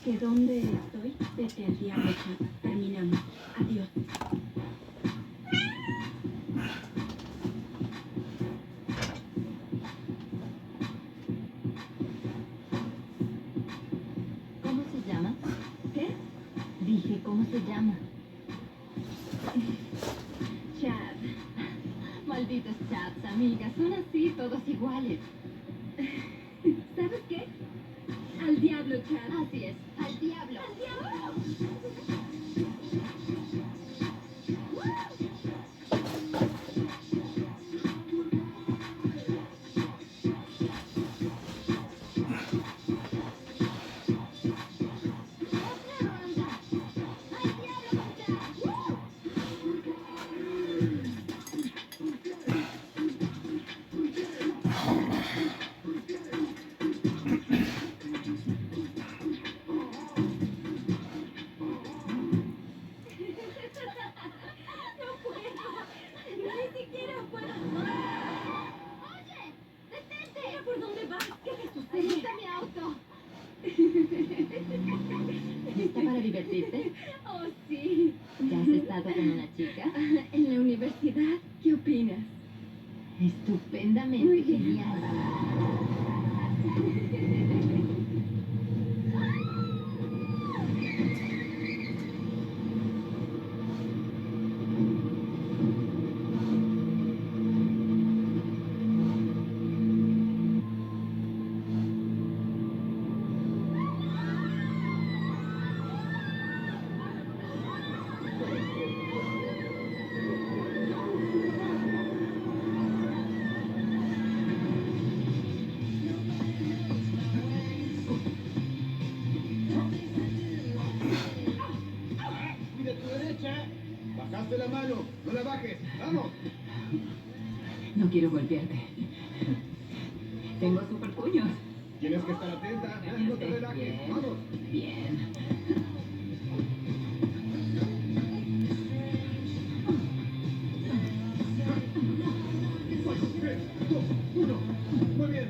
¿De dónde estoy? Vete al diablo, chava. Terminamos. Adiós. ¿Cómo se llama? ¿Qué? Dije, ¿cómo se llama? Chad. Malditos chads, amigas. Son así, todos iguales. ¿Sabes qué? Al diablo, Chad. Así es, al diablo. ¡Al diablo! ¿Lista para divertirte? Oh, sí. ¿Ya has estado con una chica? En la universidad. ¿Qué opinas? Estupendamente genial. Bajaste la mano, no la bajes, vamos. No quiero golpearte. Tengo super puños. Tienes que estar atenta, no te relajes, Bien. vamos. Bien. Uno, muy bien.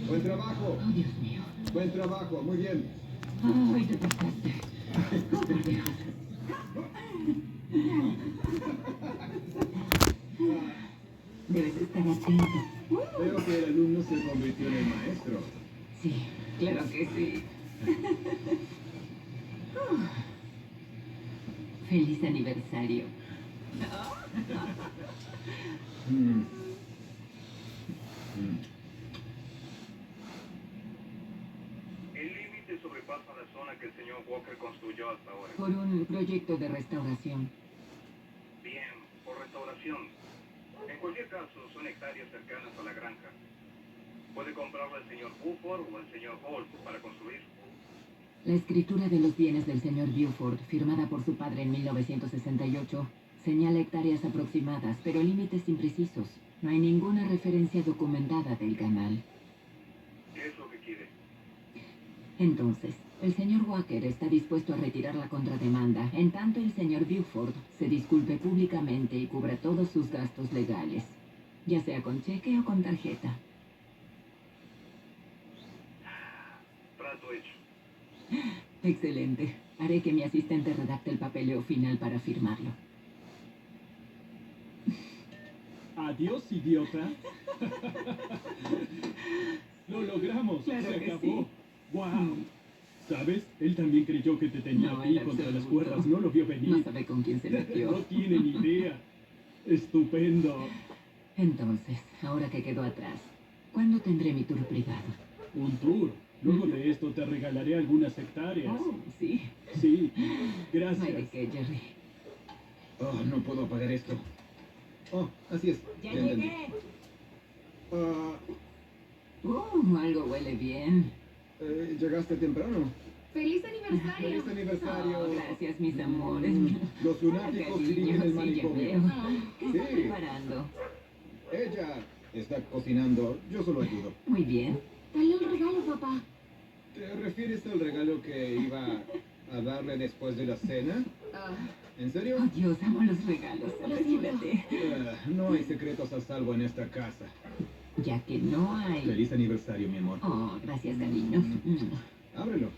Buen trabajo. Oh, Dios mío. Buen trabajo, muy bien. Ay, te pasaste. Oh, por Dios. Debes estar atento. Veo que el alumno se convirtió en el maestro. Sí, claro que sí. Feliz aniversario. El límite sobrepasa la zona que el señor Walker construyó hasta ahora. Por un proyecto de restauración. Bien, por restauración. En cualquier caso, son hectáreas cercanas a la granja. Puede comprarla el señor Buford o el señor Holt para construir. La escritura de los bienes del señor Buford, firmada por su padre en 1968, señala hectáreas aproximadas, pero límites imprecisos. No hay ninguna referencia documentada del canal. ¿Qué es lo que quiere? Entonces, el señor Walker está dispuesto a retirar la contrademanda, en tanto el señor Buford se disculpe públicamente y cubra todos sus gastos legales, ya sea con cheque o con tarjeta. trato hecho. Excelente. Haré que mi asistente redacte el papeleo final para firmarlo. Adiós, idiota. Lo logramos. Claro Se que acabó. sí. ¡Wow! ¿Sabes? Él también creyó que te tenía No, a ti en contra las absoluto. cuerdas. No lo vio venir. No sabe con quién se metió. No tiene ni idea. Estupendo. Entonces, ahora que quedó atrás, ¿cuándo tendré mi tour privado? Un tour. Luego de esto te regalaré algunas hectáreas. Oh, sí. Sí. No hay de Gracias. qué, Jerry. Oh, no puedo apagar esto. Oh, así es. ¡Ya entendí. llegué! Ah, Algo huele bien. Llegaste temprano. ¡Feliz aniversario! ¡Feliz aniversario! Oh, gracias, mis amores. Los lunáticos dirigen el Sí, ya manicomio. veo. ¿Qué está Sí. preparando? Ella está cocinando. Yo solo ayudo. Muy bien. Dale un regalo, papá. ¿Te refieres al regalo que iba a darle después de la cena? ¿En serio? Oh, Dios, amo los regalos. Lo siento. Apúrate. No hay secretos a salvo en esta casa. Ya que no hay. Feliz aniversario, mi amor. Oh, gracias, cariño. Ábrelo.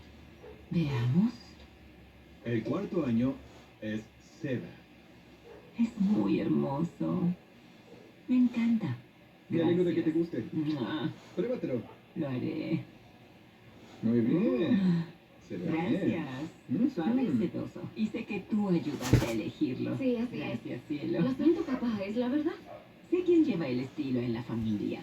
Veamos. El cuarto año es seda. Es muy hermoso. Me encanta. Me alegro de que te Gracias. guste. Pruébatelo. Lo haré. Muy bien. Se ve bien. Gracias. Suave y sedoso. Y sé que tú ayudaste a elegirlo. Sí, así es. Gracias, cielo. Lo siento, papá, es la verdad. Sé quién lleva el estilo en la familia.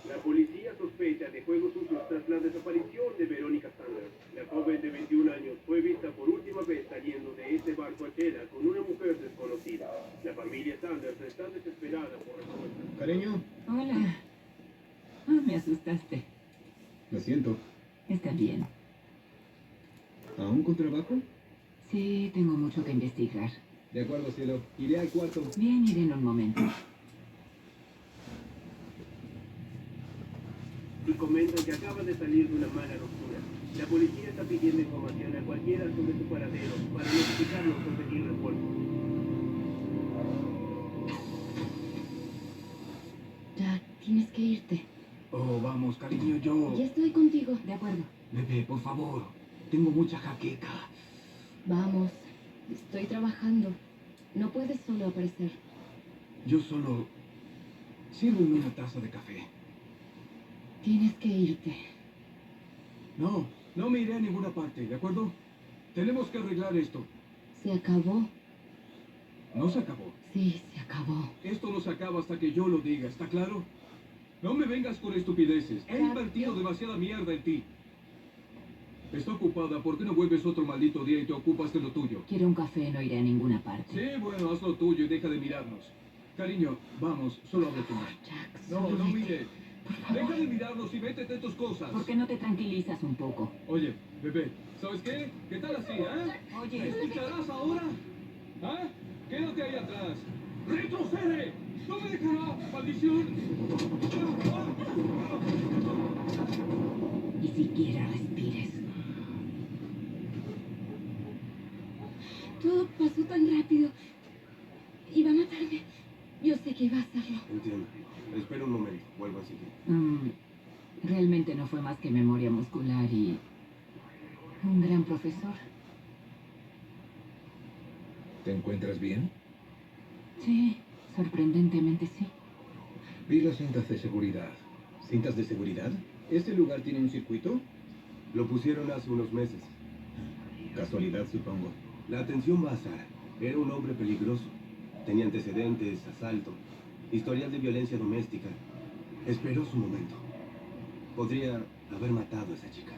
La policía sospecha de juegos sucios tras la desaparición de Verónica Sanders. La joven de 21 años fue vista por última vez saliendo de este barco a Chela con una mujer desconocida. La familia Sanders está desesperada por respuestas. Cariño, Hola. Me asustaste. lo siento. Está bien. ¿Aún con trabajo? Sí, tengo mucho que investigar. De acuerdo, cielo. Iré al cuarto. Bien, iré en un momento. Y comentan que acaba de salir de una mala ruptura. La policía está pidiendo información a cualquiera sobre su paradero para notificarlo o pedir refuerzos. Ya, tienes que irte. Oh, vamos, cariño, yo. Ya estoy contigo. De acuerdo. Bebé, por favor. Tengo mucha jaqueca. Vamos, estoy trabajando. No puedes solo aparecer. Yo solo... Sírveme una taza de café. Tienes que irte. No me iré a ninguna parte, ¿de acuerdo? Tenemos que arreglar esto. Se acabó. No se acabó. Sí, se acabó. Esto no se acaba hasta que yo lo diga, ¿está claro? No me vengas con estupideces. He invertido demasiada mierda en ti. Está ocupada, ¿por qué no vuelves otro maldito día y te ocupas de lo tuyo? Quiero un café, no iré a ninguna parte. Sí, bueno, haz lo tuyo y deja de mirarnos. Cariño, vamos, solo hablo con él. No mire. Deja de mirarnos y métete en tus cosas. ¿Por qué no te tranquilizas un poco? Oye, bebé, ¿sabes qué? ¿Qué tal así, Oye. ¿Me escucharás ahora? ¿Ah? Quédate ahí atrás. ¡Retrocede! ¡No me dejará! ¡Maldición! Ni siquiera respires. Todo pasó tan rápido. Iba a matarme. Yo sé que iba a hacerlo. Entiendo. Espera un momento, vuelvo a seguir. Realmente no fue más que memoria muscular y un gran profesor. ¿Te encuentras bien? Sí, sorprendentemente sí. Vi las cintas de seguridad. ¿Cintas de seguridad? ¿Este lugar tiene un circuito? Lo pusieron hace unos meses. Casualidad, supongo. La atención va a Sara. Era un hombre peligroso. Tenía antecedentes, asalto, historial de violencia doméstica. Esperó su momento. Podría haber matado a esa chica.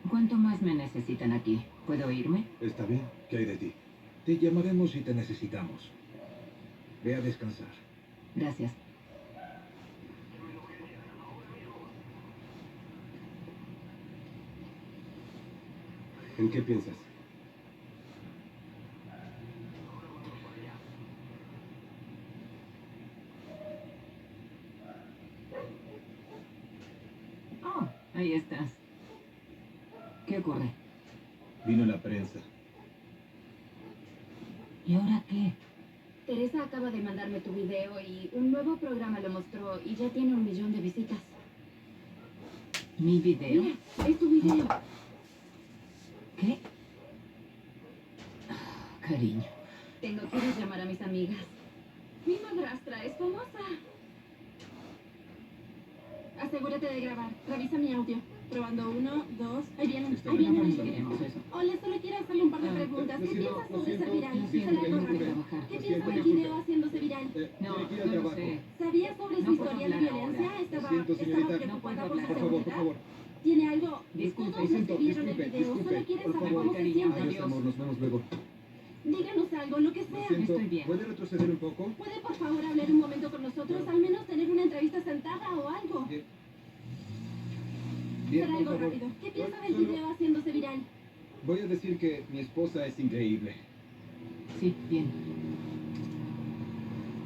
¿Cuánto más me necesitan aquí? ¿Puedo irme? Está bien. ¿Qué hay de ti? Te llamaremos si te necesitamos. Ve a descansar. Gracias. ¿En qué piensas? Oh, ahí estás. ¿Qué ocurre? Vino la prensa. ¿Y ahora qué? Teresa acaba de mandarme tu video y un nuevo programa lo mostró y ya tiene 1 millón de visitas. ¿Mi video? Mira, es tu video. ¿Qué? Cariño. Tengo que ir a llamar a mis amigas. Mi madrastra es famosa. Asegúrate de grabar. Revisa mi audio. Probando 1, 2. Ahí vienen. Ahí vienen. Queremos eso. Hola, solo quiero hacerle un par de preguntas. ¿Qué piensas sobre ser viral? Será algo rápido. ¿Qué piensas del video haciéndose viral? No lo sé. ¿Sabías sobre su No puedo historia de hablar violencia? ahora. Estaba señorita. preocupada No por puedo su hablar. seguridad. ¿Tiene algo? Disculpe, Todos los que vieron el video solo quieren por saber favor. cómo se Cariño, siente. adiós. Amor, nos vemos luego. Díganos algo, lo que sea. Estoy bien. ¿Puede retroceder un poco? ¿Puede por favor hablar un momento con nosotros? Al menos tener una entrevista sentada o algo. Bien, Será por algo favor. rápido. ¿Qué piensa del Solo video haciéndose viral? voy a decir que mi esposa es increíble. Sí, bien.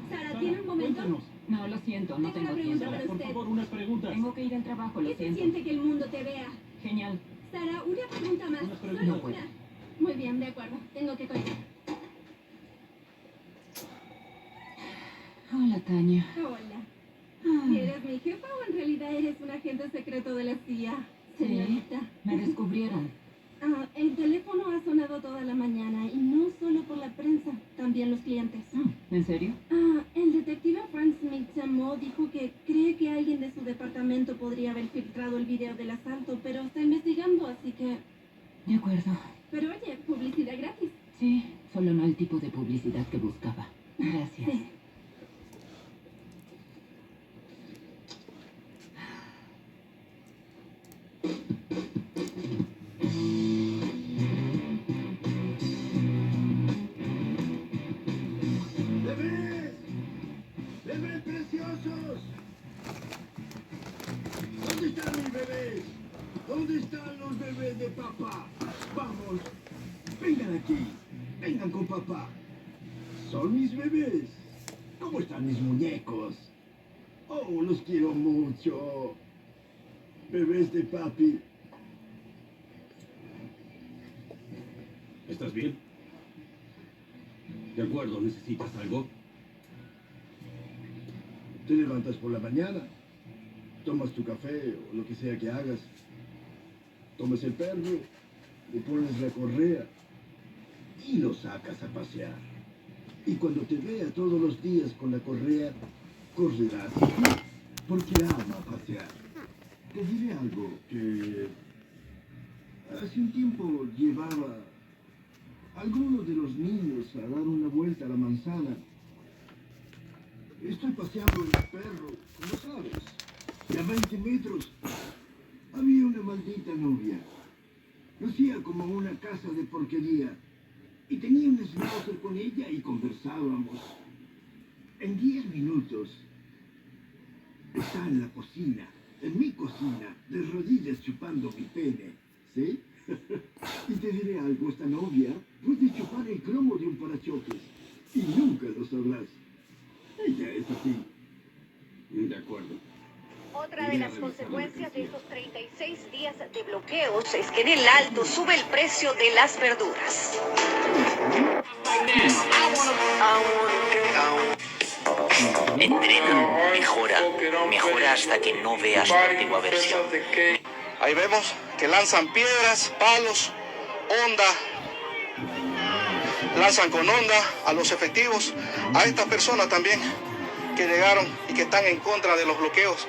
Sara, ¿tiene un momento? No, lo siento, no Tengo tengo una pregunta tiempo. para usted. unas preguntas. Tengo que ir al trabajo, lo ¿Qué se siento. siente que el mundo te vea? Genial. Sara, una pregunta más. Unas preguntas. Solo No puedo. una. Muy bien, de acuerdo. Tengo que colgar. Hola, Tania. Hola. ¿Eres mi jefa o en realidad eres un agente secreto de la CIA, señorita? Me descubrieron. El teléfono ha sonado toda la mañana y no solo por la prensa, también los clientes. ¿En serio? El detective Frank Smith llamó, dijo que cree que alguien de su departamento podría haber filtrado el video del asalto, pero está investigando, así que... De acuerdo. Pero oye, publicidad gratis. Sí, solo no el tipo de publicidad que buscaba. Gracias. Sí. ¡Bebés! ¡Bebés preciosos! ¿Dónde están mis bebés? ¿Dónde están los bebés de papá? Vamos, vengan aquí. Vengan con papá. Son mis bebés. ¿Cómo están mis muñecos? Oh, los quiero mucho. Bebés de papi. ¿Estás bien? De acuerdo, ¿necesitas algo? Te levantas por la mañana, tomas tu café o lo que sea que hagas, tomas el perro, le pones la correa y lo sacas a pasear. Y cuando te vea todos los días con la correa, correrá hacia ti, porque ama pasear. Te diré algo que hace un tiempo llevaba a algunos de los niños a dar una vuelta a la manzana. Estoy paseando el perro, como sabes, y a 20 metros había una maldita novia. Lucía como una casa de porquería. Y tenía un schnauzer con ella y conversábamos. En 10 minutos está en la cocina, en mi cocina, de rodillas chupando mi pene, ¿sí? Y te diré algo, esta novia puede chupar el cromo de un parachoques y nunca lo sabrás. Ella es así. De acuerdo. Otra de las consecuencias de estos 36 días de bloqueos es que en el Alto sube el precio de las verduras. Entrena, mejora hasta que no veas tu antigua versión. Ahí vemos que lanzan piedras, palos, onda, lanzan con onda a los efectivos, a estas personas también que llegaron y que están en contra de los bloqueos.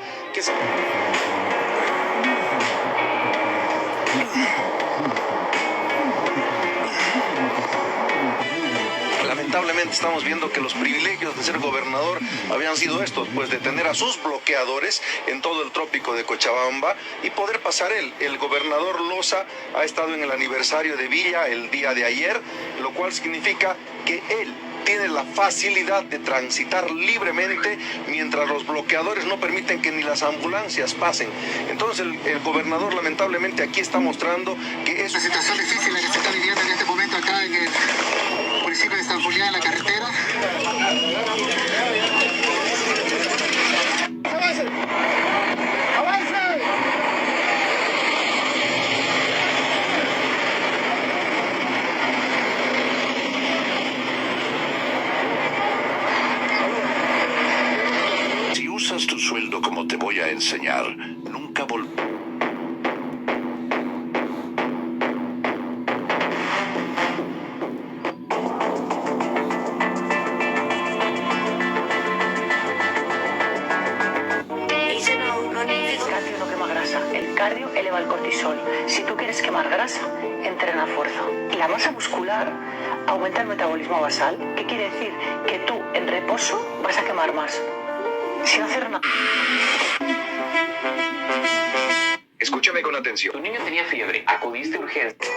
Lamentablemente estamos viendo que los privilegios de ser gobernador habían sido estos, pues de tener a sus bloqueadores en todo el trópico de Cochabamba y poder pasar él. El gobernador Loza ha estado en el aniversario de Villa el día de ayer, lo cual significa que él tiene la facilidad de transitar libremente mientras los bloqueadores no permiten que ni las ambulancias pasen. Entonces el gobernador lamentablemente aquí está mostrando que es una situación difícil la que se está viviendo en este momento acá en el municipio de San Julián, en la carretera. ¡Avance! ¡Avance! Si usas tu sueldo como te voy a enseñar, nunca fuerza. El cardio eleva el cortisol. Si tú quieres quemar grasa, entrena fuerza. Y la masa muscular aumenta el metabolismo basal. ¿Qué quiere decir? Que tú en reposo vas a quemar más. Sin hacer nada. Escúchame con atención. Tu niño tenía fiebre. Acudiste urgente.